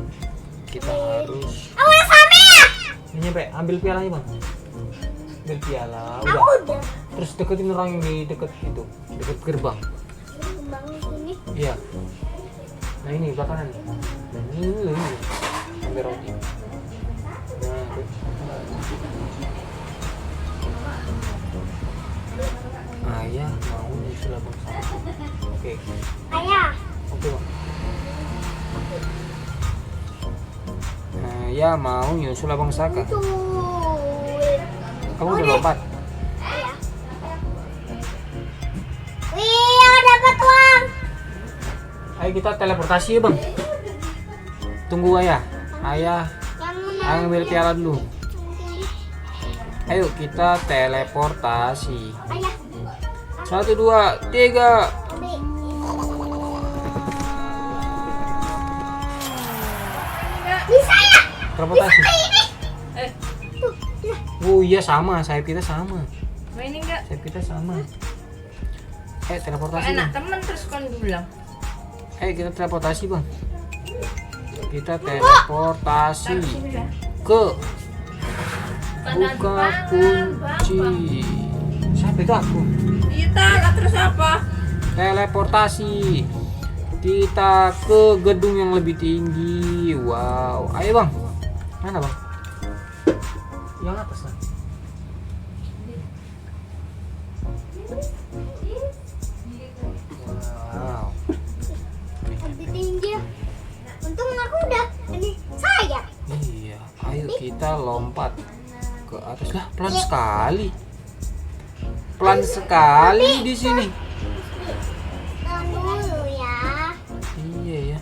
Kita harus. Awal sama ya. Ini nyampe ambil pialanya bang. Ambil piala. Aku Udah. udah. Terus deketin orang yang di deket itu, deket gerbang. Kembang sini. Iya. Nah ini bakaran. Nah ini. Ambil roti. Nah, tuh. Ayah mau nyusul abang Saka. Oke. Ayah. Oke bang. Ayah mau nyusul abang Saka. Tuh. Kamu udah lompat. Ayah. Wih, dapat uang. Ayo kita teleportasi ya bang. Tunggu ayah. Ayah Yang Ayah ngambil piala dulu. Ayo kita teleportasi. Ayah. 1, 2, 3. Bisa ya? Teleportasi. Ini. Eh, Tuh, bisa. Oh iya sama, sayap kita sama. mainin enggak? Sayap kita sama. Ayo Kok teleportasi enak bang. temen terus kon bilang. Ayo kita teleportasi bang. Kita teleportasi Bismillah. ke Kanan buka tangan, kunci. Bapak. Siapa itu aku? Iya, tak terus apa? Teleportasi. Kita ke gedung yang lebih tinggi. Wow. Ayo bang. Mana bang? Yang atas lah. Wow. Lebih tinggi ya. Untung aku udah ini sayap. Iya. Ayo kita lompat ke atas. Lah pelan sekali. Pelan sekali di sini. Tahan dulu ya. Iya ya.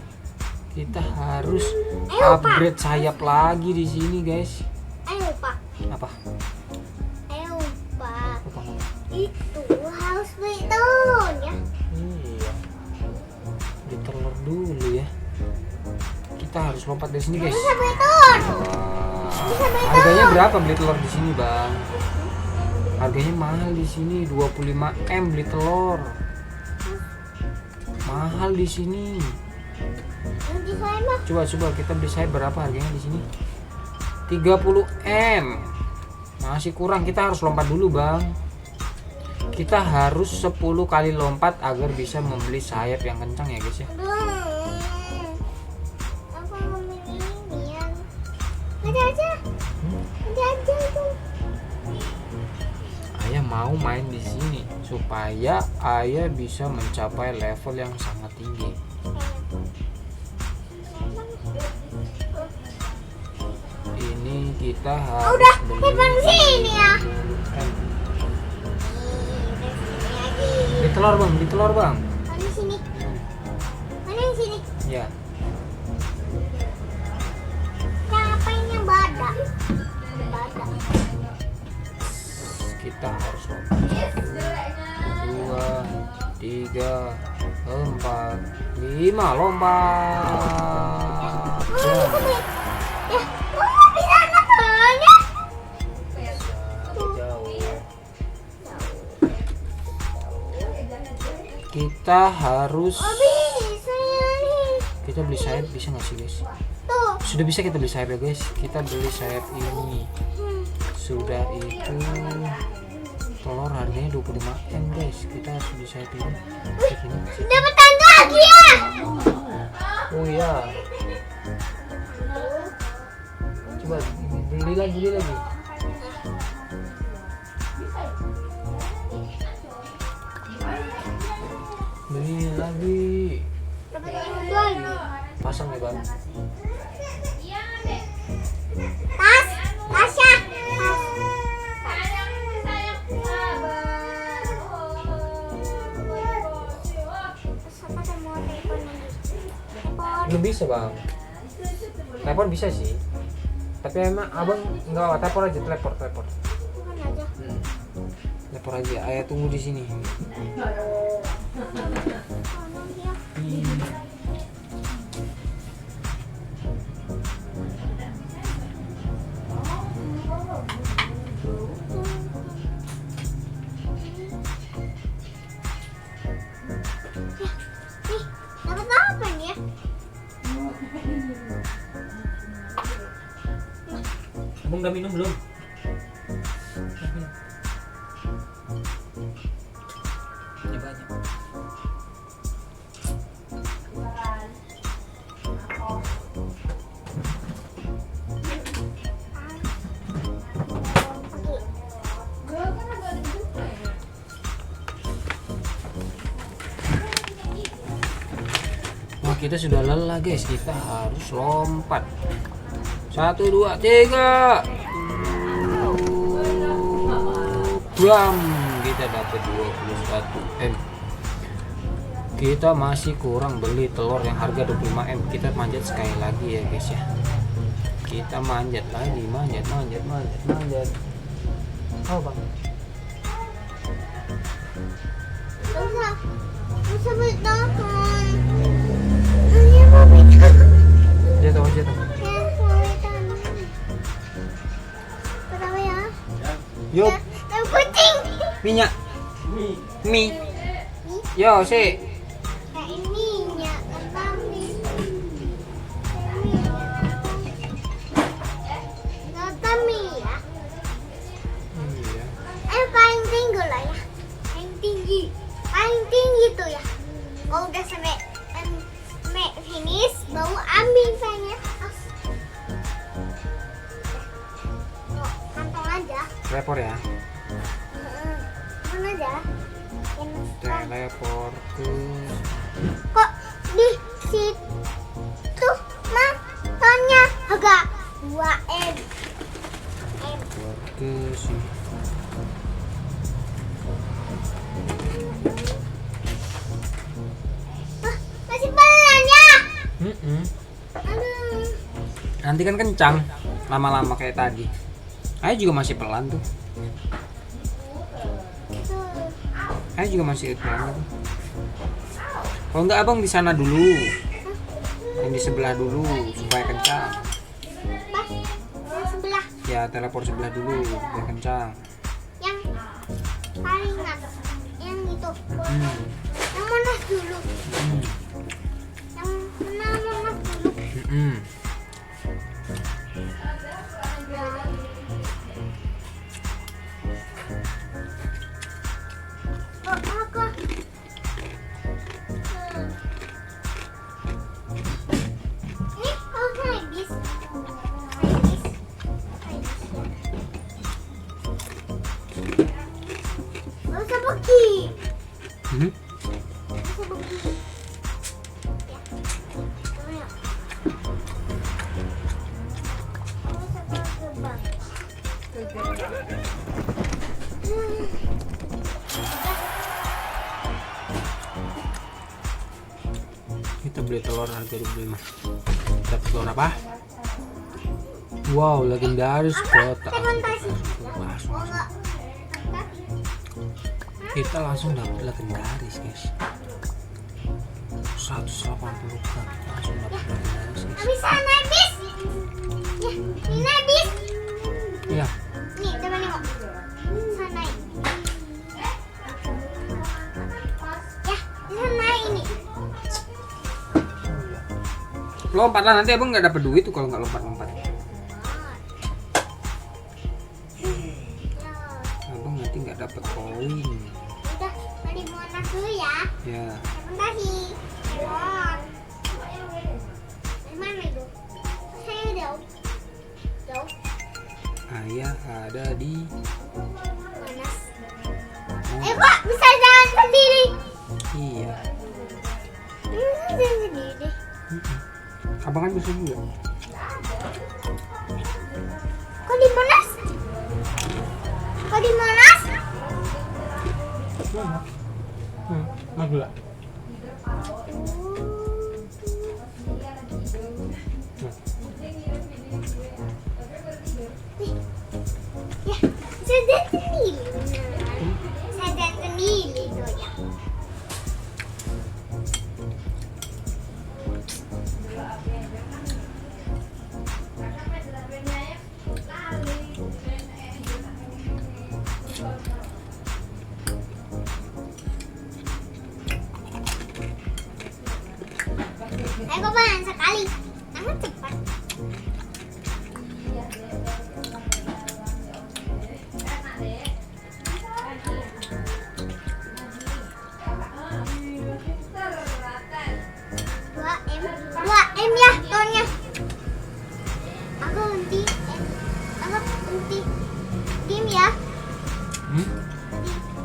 Kita harus Ayo, Pak. upgrade sayap lagi di sini, guys. Ayo Pak. Apa? Ayo Pak. Apa? Itu harus beli telur ya. Iya. Beli telur dulu ya. Kita harus lompat dari sini, guys. Bisa beli telur. Wah. Bisa beli Harganya telur. berapa beli telur di sini, Bang? Harganya mahal di sini, 25 M beli telur. Mahal di sini. Nanti saya mah. Coba kita beli saya berapa harganya di sini? 30 M. Masih kurang, kita harus lompat dulu bang. Kita harus 10 kali lompat agar bisa membeli sayap yang kencang ya guys ya. Aku memilih ini yang ada aja itu. Ayah mau main di sini supaya ayah bisa mencapai level yang sangat tinggi. Ini kita harus Udah, beli depan sini ya. Beli telur bang, beli telur bang. Mana sini? Mana yang sini? Ya. Ngapain yang badak? Badak. Kita harus lompat. 2, 3, 4, 5 lompat. Ya, mama bisa nontonnya. Kita harus Oh bisa ya nih. kita beli sayap, bisa nggak sih guys? Tuh. Sudah bisa kita beli sayap ya guys. Kita beli sayap ini. Sudah itu telur harganya 25M guys. Kita harus beli sayap ini. Sayap ini. Dapat tanda lagi ya. Oh iya. Coba beli lagi, beli lagi. Beli lagi. Dapat tanda lagi. Pasang ya bang. Tas, Tasya. Belum bisa bang. Telepon bisa sih. Tapi emang abang nggak apa, telepon aja, telepon. Telepon aja. Ayah tunggu di sini. Nih, dapat apa nih ya? Abang udah minum belum? Banyak. Wah, kita sudah lelah guys, kita harus lompat. 1, 2, 3. Bam, kita dapat 21M. Kita masih kurang beli telur yang harga 25M. Kita manjat sekali lagi ya guys ya. Kita manjat lagi, manjat. Oh bang. Bisa bertahan. Ini mau bertahan. Jatuh. Ya, mau bertahan. Pertama ya. Yuk, Dan kucing. minyak. Mie. Yo, si. Nah ininya, kami. Kami ya. Iya. Paling tinggi lah ya. Paling tinggi tuh ya. Kalau udah sampai finish, baru ambil pennya. Kantong aja. Telepor ya. Mana aja? Telepor ke. Kok di situ makannya agak 2M. Telepor ke sini. Masih pelan ya? Aduh. Nanti kan kencang lama-lama kayak tadi. Ayah juga masih pelan tuh. Ayah juga masih pelan tuh. Kalau enggak abang di sana dulu, yang di sebelah dulu supaya kencang. Pas yang sebelah Ya teleport sebelah dulu biar kencang. yang paling atas, yang itu. Hmm. Yang monas dulu. Hmm. Yang monas dulu. Hmm. Kita beli telur harga 25. Dapat telur apa? Wow, legendaris kotak. Kita langsung dapat legendaris, guys. 180 gram. Kita langsung dapat legendaris, guys. Bisa naik bis. Ya, ini naik bis. Iya. Nih, coba nengok. Bisa naik. Ya, bisa naik ini. Lompat lah, nanti abang nggak dapat duit tuh kalau nggak lompat-lompat. Abang nanti nggak dapat koin. Udah, mari Monas dulu ya. Ya. Terima kasih. Mon. Di mana itu? Saya jauh. Jauh. Ayah ada di Monas. Monas. Kok bisa jalan sendiri? Iya. Bisa jalan sendiri. Abang kan bisa juga. Kok di Monas? Kok di Monas? Mas gula. Ya, saya jalan sendiri. Saya jalan sendiri tuh ya. Saya kebanyakan sekali. Sangat cepat. Dua M ya tonnya. Aku henti. Aku henti. Diam ya.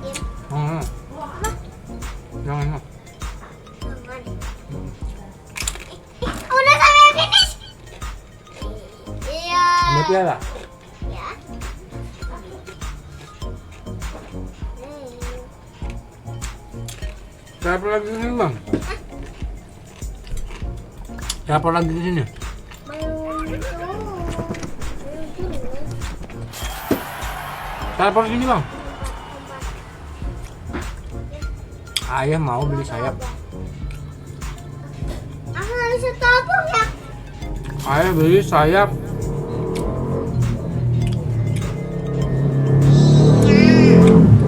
Diam. Oh, Apa? jangan. Jangan. Udah sampai finish. Iya. Ambil piala. Ya. Siapa lagi di sini, Bang? Siapa lagi di sini? Siapa di sini, Bang? Ayah mau beli sayap. Aku harus setopong ya. Ayah beli sayap.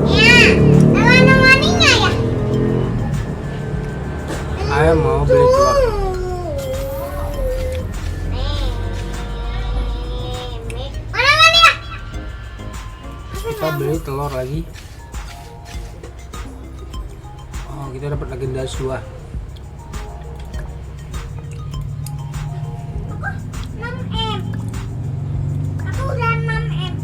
Ya, teman-temannya ya. Ayah mau beli telur. Mana ya? Kita beli telur lagi. Oh, kita dapat legendaris 2. 6M. Aku udah 6M.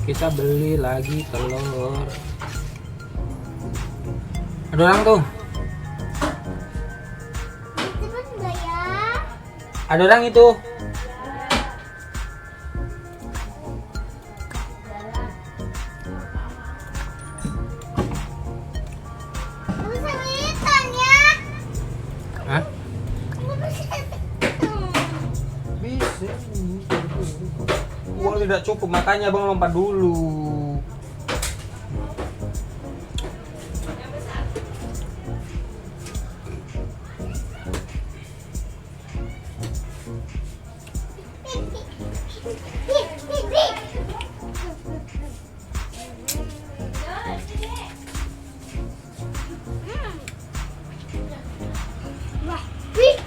Kita beli lagi telur. Ada orang tuh. Cepet enggak ya? Ada orang itu. Aku bisa militan ya. Hah? Aku bisa. Bisa. Uang tidak cukup, makanya Bang lompat dulu. Wah, wih.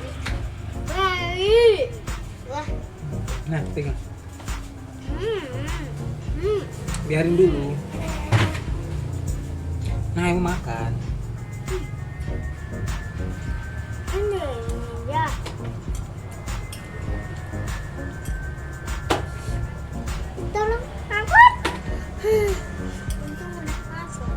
Wah, wih. Wah. Nah, pegang. Hmm. Biarin dulu. Nah, ayo makan. Ini ya. Tolong angkat. Untung udah masuk.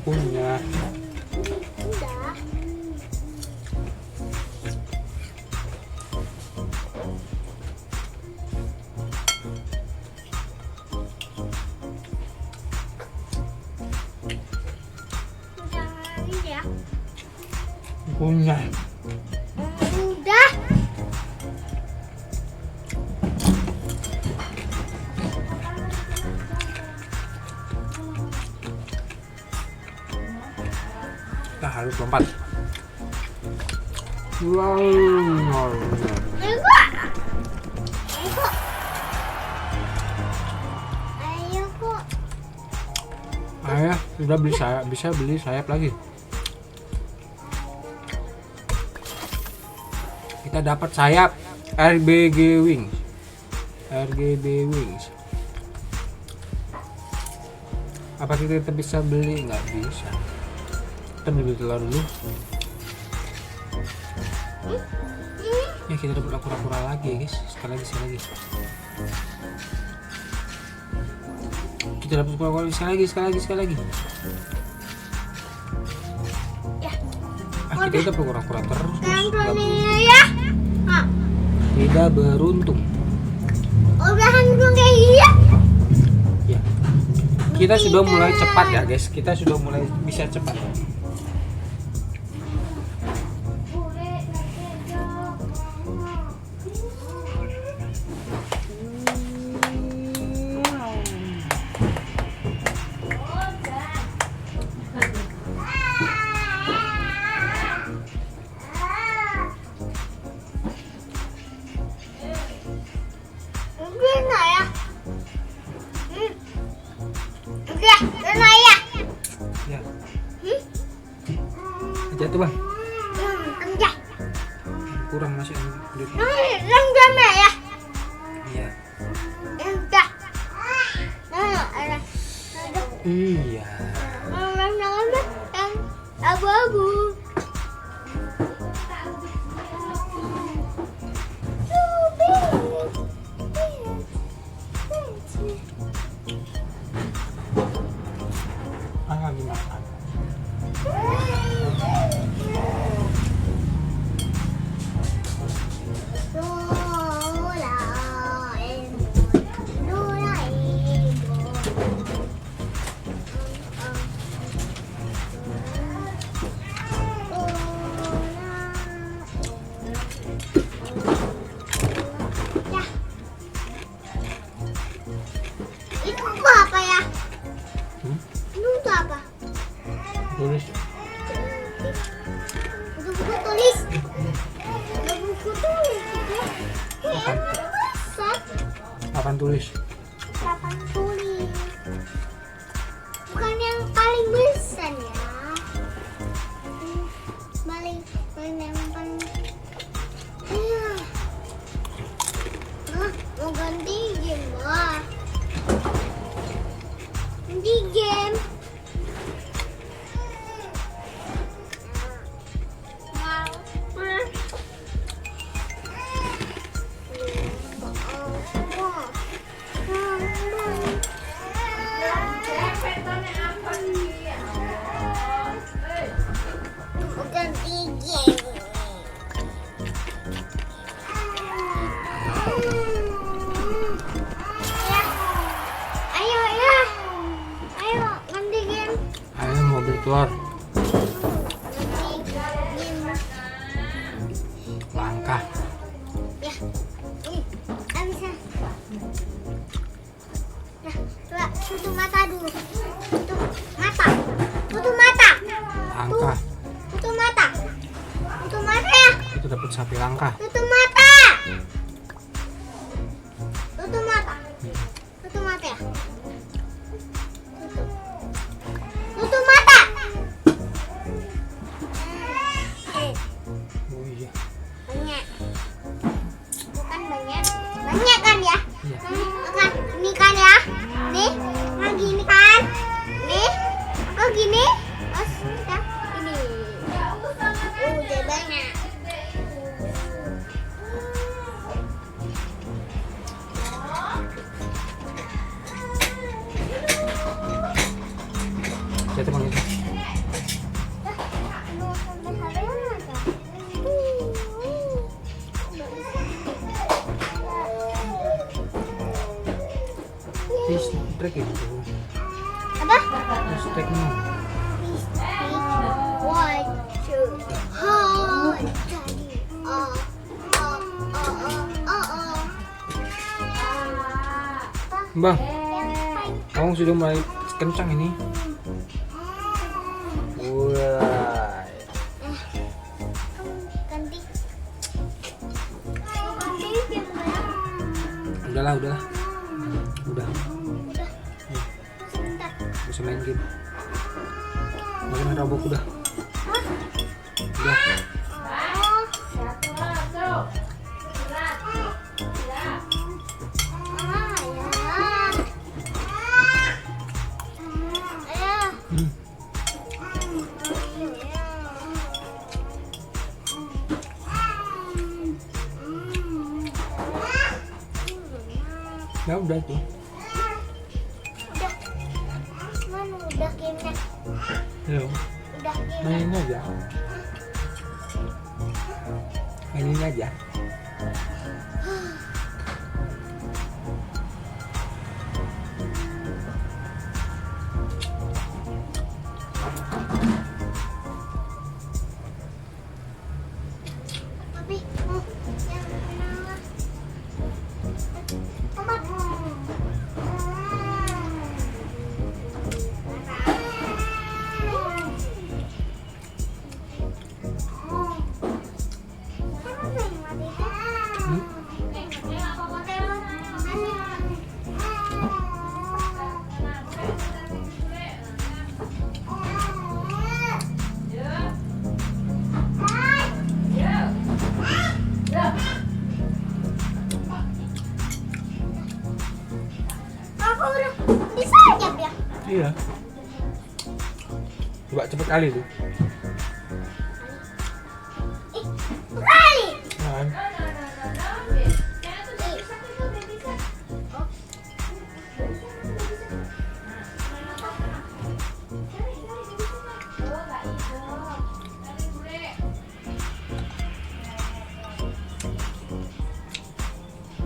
punya. Udah. Udah ini ya. Punya. Udah. Kita harus lompat. Wow. Ayo kok. Ayo kok. Ayo kok. Ayah sudah beli sayap, bisa beli sayap lagi. Kita dapat sayap RGB Wings. RGB Wings. Apa kita bisa beli? Nggak bisa. Kita beli telur dulu. Ya kita dapat kura-kura lagi ya guys. Sekali lagi. Kita dapat kura-kura sekali lagi. Ya. Kita dapat kura-kura terus. Yang Nggak dunia ya. Hah. Tidak beruntung. Udahan dulu kayak gini ya. Ya. Kita sudah mulai cepat ya guys. Kita sudah mulai bisa cepat. Gimana ya? Udah, gimana ya? Ya. Jatuh bang. Enggak. Kurang masih duit. Yang gimana ya? Iya. Enggak. Ada. Iya. Yang abu-abu. Lagi makan. Itu apa ya? Itu apa? Tulis. Itu buku tulis. Ada buku tulis juga. Papan. Besar. Papan tulis. Papan tulis. Bukan yang paling besar ya. Paling yang paling. Iya. Mau ganti game lah. Ganti game. Ganti game. Ya. Ayo ya. Ayo ganti game. Ayo mau beli telur. Ganti game. Langkah. Ya. Bisa. Nah, coba tutup mata dulu. Tutup mata. Tutup mata. Langkah. Tutup mata. Tutup mata ya. Itu dapat sapi langkah. Tutup mata. Tutup mata. Tutup mata ya. Tutup. Tutup mata. Oh iya. Banyak. Bukan banyak. Banyak kan ya? Iya. Kan ini kan ya. Nih, nah gini kan. Nih, aku gini. Terus kita gini. Udah banyak. itu. Apa? Steaknya. One, two, oh, jadi, oh. Bang, Yang kamu sudah mulai kencang ini. Wah. ganti. Ganti gimana? Udahlah. Udah. Udah. Sebentar. Bisa main game. Bisa main robot udah. Udah. Hmm. Ya udah tuh. Mana udah gamenya? Ya, Udah game. mainin aja. Mainin aja. Tapi yang mana? Tempat. Aku udah bisa aja ya. Iya. Coba cepet kali tuh. Kali. Kan.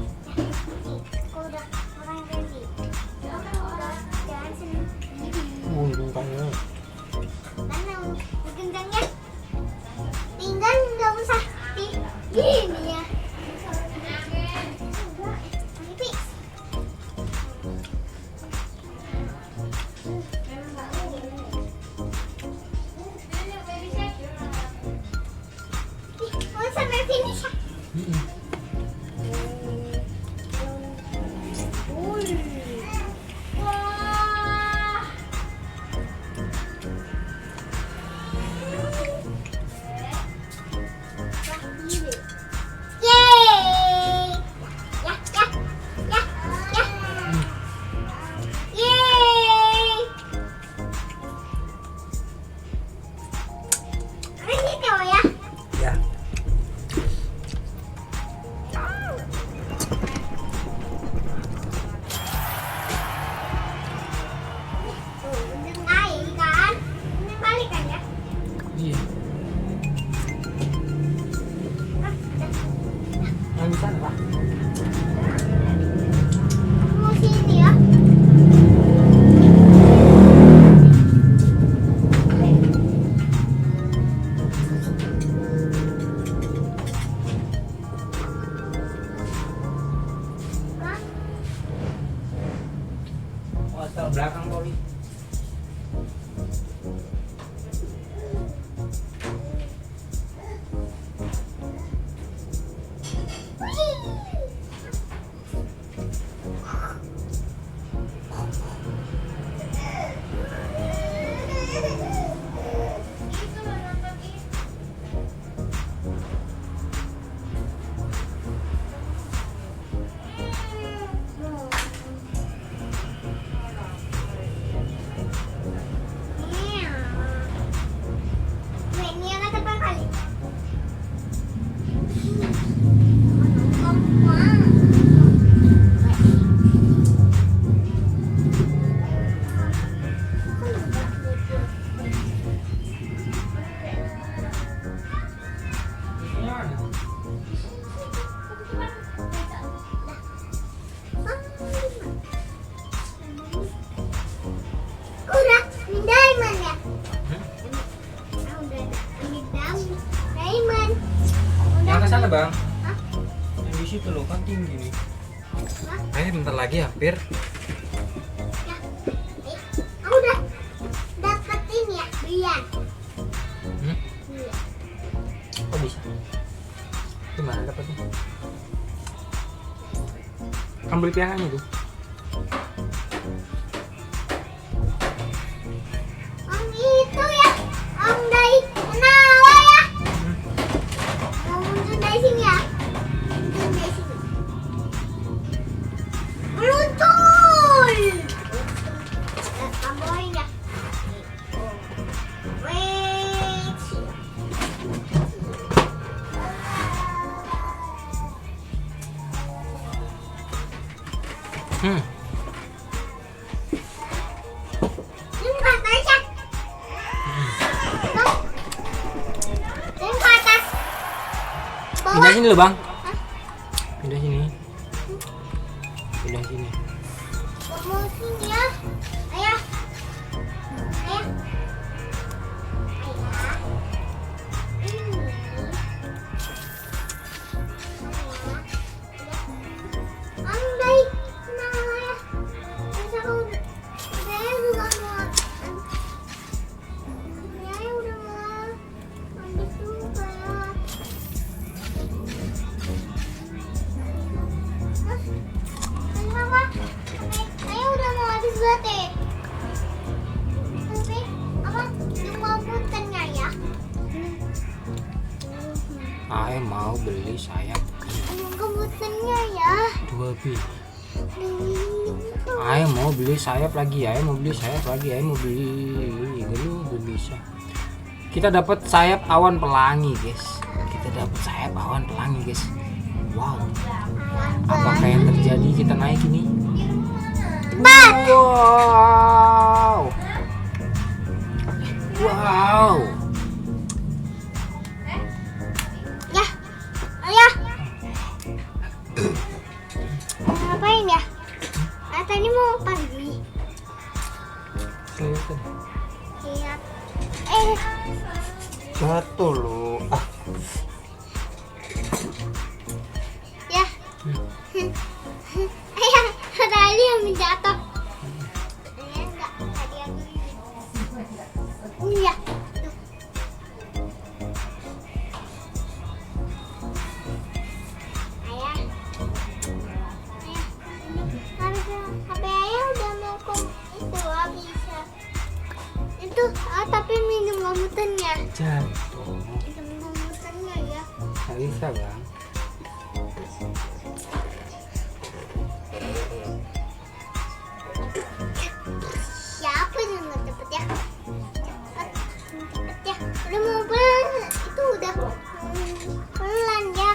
Aku udah orang ready. Udah jalan sendiri. Bungkangnya. Mana kencangnya? Tinggal nggak usah di gini ya. Pipi. Mau sampai finish ya? Wah. Yeay! Ya. Yeay! Ini kau ya. Ya. ke sana bang. Hah? Yang di situ loh kan tinggi nih. Hah? Bentar lagi hampir. Ya. Aku udah dapetin ya, Brian. Hmm? Iya. Kok bisa? Gimana dapetnya? Ambil piahannya tuh. Om itu ya, Om dari Nawa ya. Mau muncul dari sini ya. Muncul dari sini. Meluncur. Tambahin ya. Wait. Hmm. Ini ke atas ya. Bang. Ini ke atas. Pindah Bawah. sini loh bang. Hah? Pindah sini. Pindah sini. Mau sini ya. Ayah. Ayah. Ayah. Ini. Om dari Nawa ya. Terus aku saya juga mau. Saya udah mau habis juga ya. Hah? Kenapa? Saya udah mau habis berarti. Tapi apa nunggu puntennya ya? Ayah mau beli sayap Nunggu puntennya ya. 2 biji. Ayah mau beli sayap lagi. Ayah mau beli sayap lagi. Ayah mau beli. Belum bisa. Kita dapat sayap awan pelangi guys. Kita dapat sayap awan pelangi guys. Wow. Apakah yang terjadi? Kita naik ini. Wow. Wow. Ya, ayah. Mau ngapain ya? Tadi mau pergi. Lihat. Jatuh loh. Ah. Ya. Ayah, tadi yang jatuh. Ayah enggak, tadi yang ini. Iya. Tuh. Ayah. Ayah. HP ayah udah mau itu bisa. Itu tapi minum lamutannya. Jatuh. Minum lamutannya ya. Nggak bisa bang. Siapa yang nggak cepet ya? Cepet ya. Udah mau pelan. Itu udah pelan ya.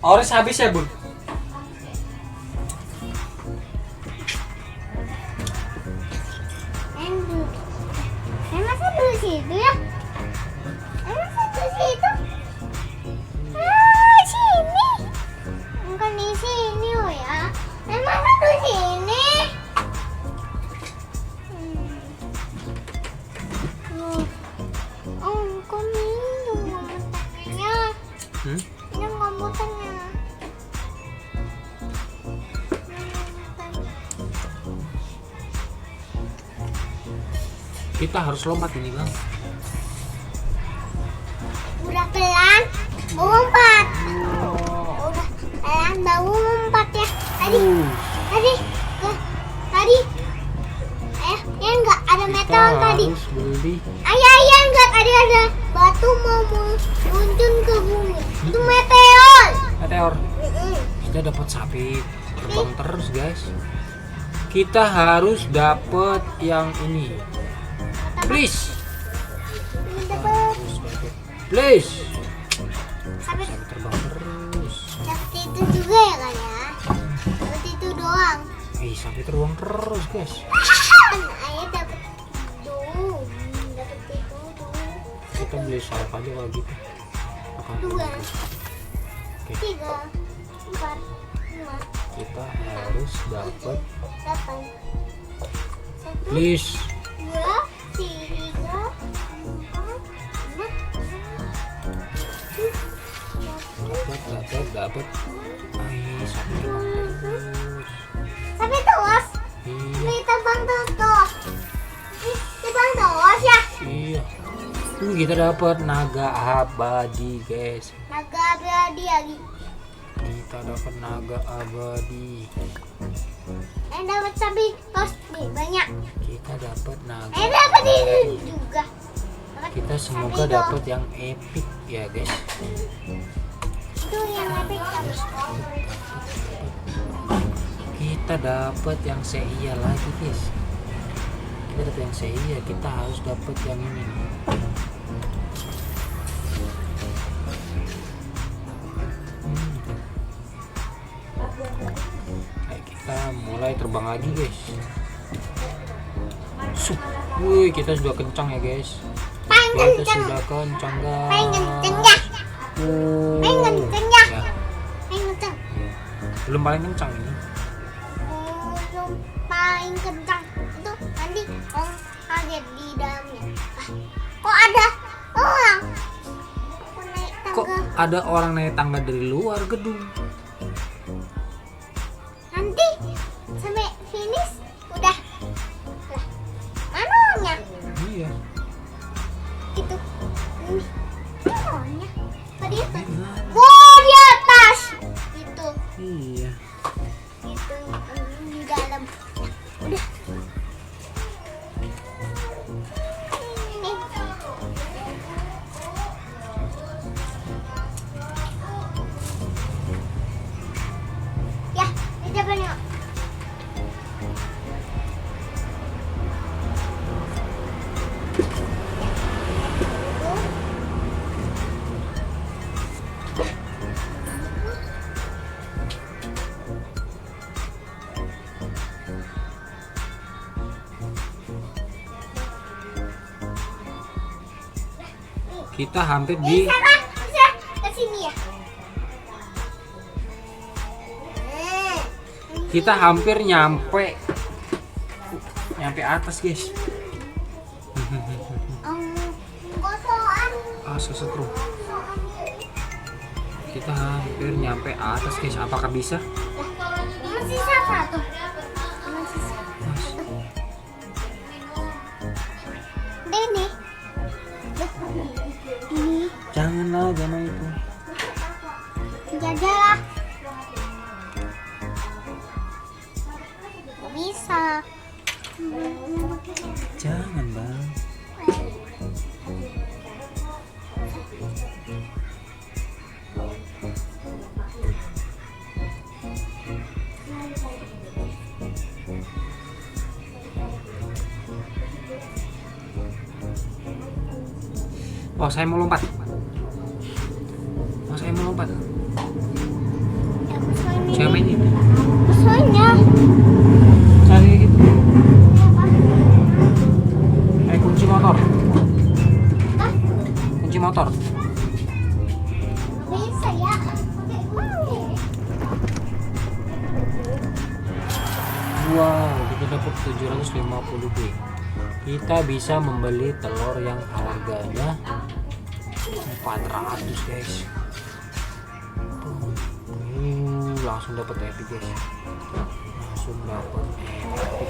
Oris habis ya bun? Masa dulu situ ya? Masa dulu situ? Ah, sini. Bukan di sini oh ya. Masa dulu sini? Aku minum komputernya. Minum komputernya. Kita harus lompat ini bang. Udah pelan, mau lompat. Udah pelan, mau lompat ya. Tadi. Ya enggak ada metal Kita tadi. harus beli. Ayah enggak ada batu mau muncul ke bumi. Itu meteor. Meteor. Kita dapat sapi terbang terus guys. Kita harus dapat yang ini. Please. Please. Sampai Sapi terbang terus. seperti itu juga ya kan ya. Seperti itu doang. Sapi terbang terus guys. Kan ayah dapat tuh. Dapat itu tuh. Kita beli sayap aja kalau gitu. Makan. Dua. Oke. 3, 4, 5, Kita harus dapat. 8. 1, Please. 2, 3, 4, 5, Dapat. Sapi terbang terus. sampai terus. Iya. Sampai terbang terus. Terbang terus ya. Iya. Kita dapat naga abadi guys. Naga abadi lagi. Kita dapat naga abadi. Dapat sapi terus nih banyak. Kita dapat naga. Dapat ini abadi. juga. Dapat Kita semoga sapi dapat yang epic ya guys. itu yang epic tadi. Kita dapat yang seiya lagi guys. Kita dapat yang seiya. Kita harus dapat yang ini nih. Ayo kita mulai terbang lagi guys. Wih, kita sudah kencang ya guys. Paling Kita kenceng. sudah kencang guys. Paling kenceng ya. Paling kenceng ya. Ya, Paling kenceng. belum paling kencang ini. Belum paling kencang itu nanti om kaget di dalamnya. Kok ada orang? Aku naik Kok tangga. ada orang naik tangga dari luar gedung? Nanti sampai finish udah. Lah, mananya? Iya. Itu. Ini. Mananya? Tadi itu. Gimana? Wow, di atas. Itu. Iya. Itu di dalam. Udah. Ini. Ya, di depannya. Kita hampir di Bisa kan? Bisa ke sini ya. kita hampir nyampe atas guys. Kosongan. Sesetrum. Kita hampir nyampe atas guys. Apakah bisa? Masih satu. Masih satu. Ini. Ini. Janganlah, jangan itu. Jajalah. Gak bisa. Jangan bang. Oh, saya mau lompat. Oh, saya mau lompat. Siapa ini? Soalnya. Cari gitu. Kunci motor. Kunci motor. Bisa ya. Wow, kita dapat 750 B. Kita bisa membeli telur yang harganya 400 guys. Langsung dapat epic guys. Langsung dapat epic.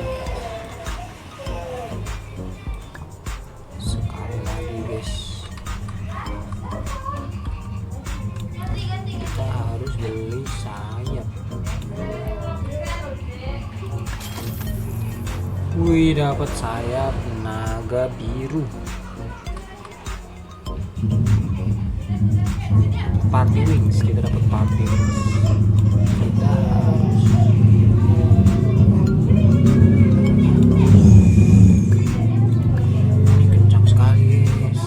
Sekali lagi guys. Kita harus beli sayap. Wih, dapat sayap naga biru. Party wings, kita dapat party wings. Kita harus ini kencang sekali guys.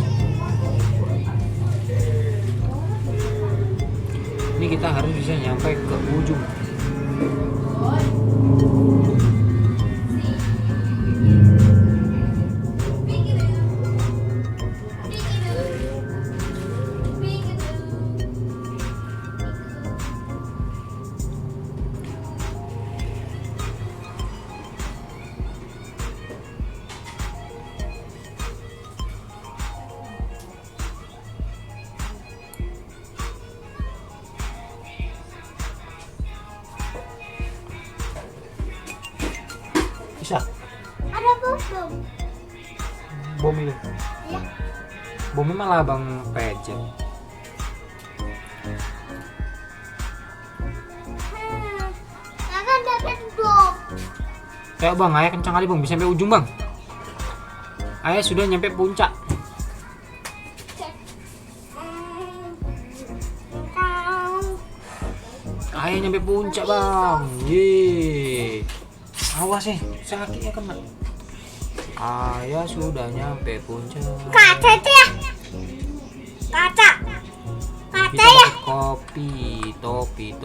Ini kita harus bisa nyampe ke ujung. Bisa. Ada bom. Bom itu. Ya. Bomnya malah abang pejet. Kakak dapat bom. Ayo bang, ayah kencang kali bang, bisa sampai ujung bang. Ayah sudah nyampe puncak. Ayah nyampe puncak bang. Yeay. Awas sih, sakitnya kena. Ayah sudah nyampe puncak. Kaca itu ya? Kaca. Kaca Kita ya? dapat kopi, topi.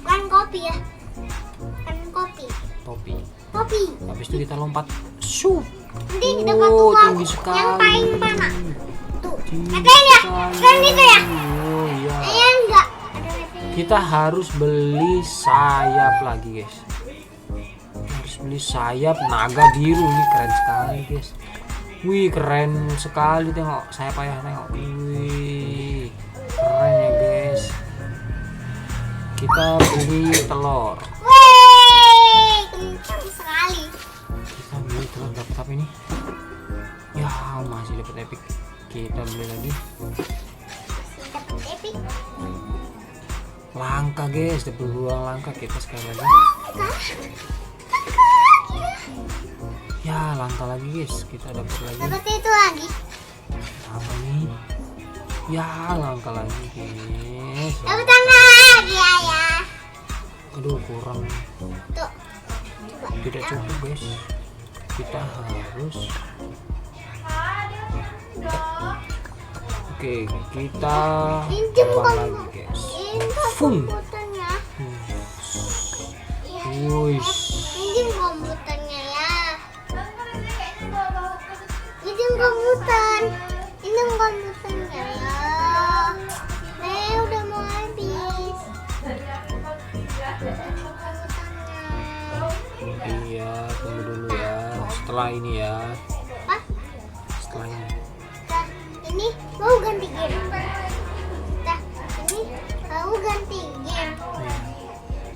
Kan kopi ya? Kan kopi. Topi. Kopi. Habis itu kita lompat. Shoo. Nanti dapat Oh, uang tinggi sekali. yang paling mana? Tuh. Tinggi Katanya ya? sekali. Kan gitu ya? Oh iya. Enggak. Ada katanya. Kita harus beli sayap lagi guys. Harus beli sayap naga biru, ini keren sekali guys. Wih, keren sekali, tengok sayap ayah, tengok. Wih, keren ya guys. Kita beli telur. Wih, kencang sekali. Kita beli telur, dapat apa ini? Ya, masih dapat epic. Kita beli lagi. Dapat epic. Langka guys, dapat 2 langka. Kita sekali lagi. Ya, langka lagi guys. Kita dapat lagi. Dapat itu lagi. Apa nih? Ya, langka lagi guys. Dapat lagi ayah. Aduh, kurang. Tuh. Tidak cukup guys. Kita harus. Oke, kita terbang lagi guys. Fung. Komputernya. Wuih. Ini komputernya ya. Ini komputer. Ini komputernya ya. Udah mau habis. Iya, tunggu dulu ya. Setelah ini ya. Apa? Setelah ini. Nah, ini mau ganti game. Nah, ini mau ganti game.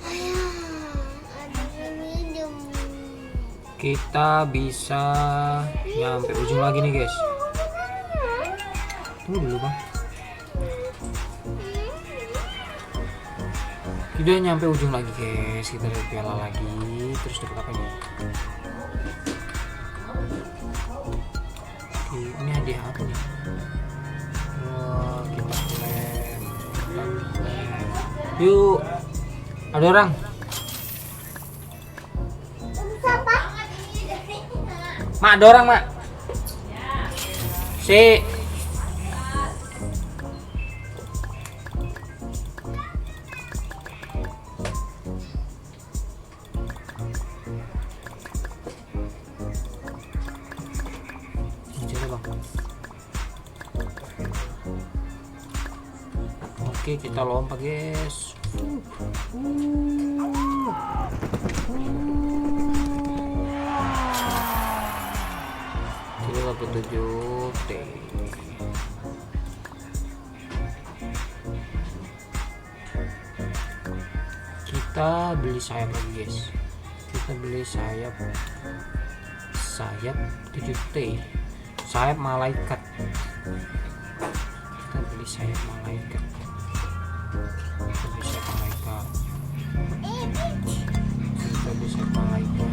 Ayah, ada minum. Kita bisa nyampe ujung lagi nih guys. Tunggu dulu bang. Kita nyampe ujung lagi guys. Kita dapat piala lagi. Terus dapat apa nih? Oke, ini hadiah apa nih? Wah, kita klaim. Yuk, ada orang. Siapa? Mak, ada orang mak. Si. Oke, kita lompat guys. Kita dapat 7T. kita beli sayap lagi guys. Kita beli sayap 7T, sayap malaikat. Kita beli sayap malaikat. Kita beli sayap malaikat. Kita beli sayap malaikat.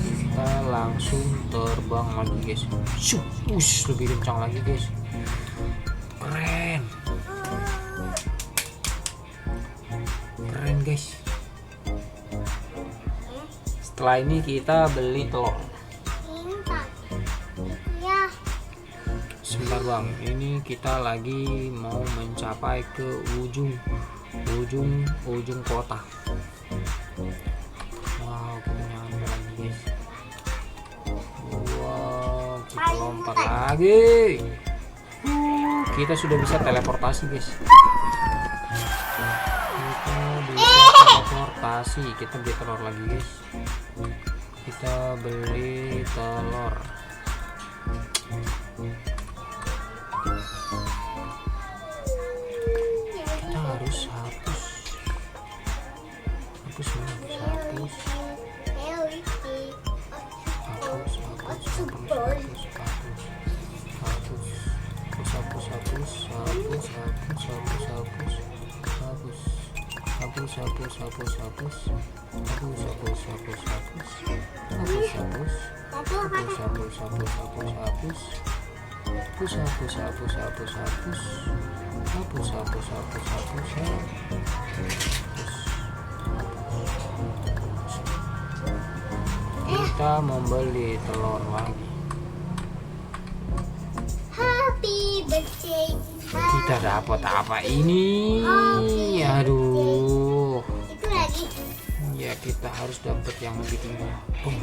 Kita langsung terbang lagi guys. Syuh, lebih kencang lagi guys. Keren. Keren guys. Setelah ini kita beli telur. Ya, Sebentar bang, ini kita lagi mau mencapai ke ujung kota. Wow, kita nyampe lagi guys. Wow, kita lompat lagi. Kita sudah bisa teleportasi guys. Kita bisa teleportasi. Kita beli telur lagi guys. Kita beli telur. Kita harus hapus kita membeli telur lagi. happy birthday. Kita dapat apa ini? Aduh. Itu lagi. Ya kita harus dapat yang lebih tinggi. Boom.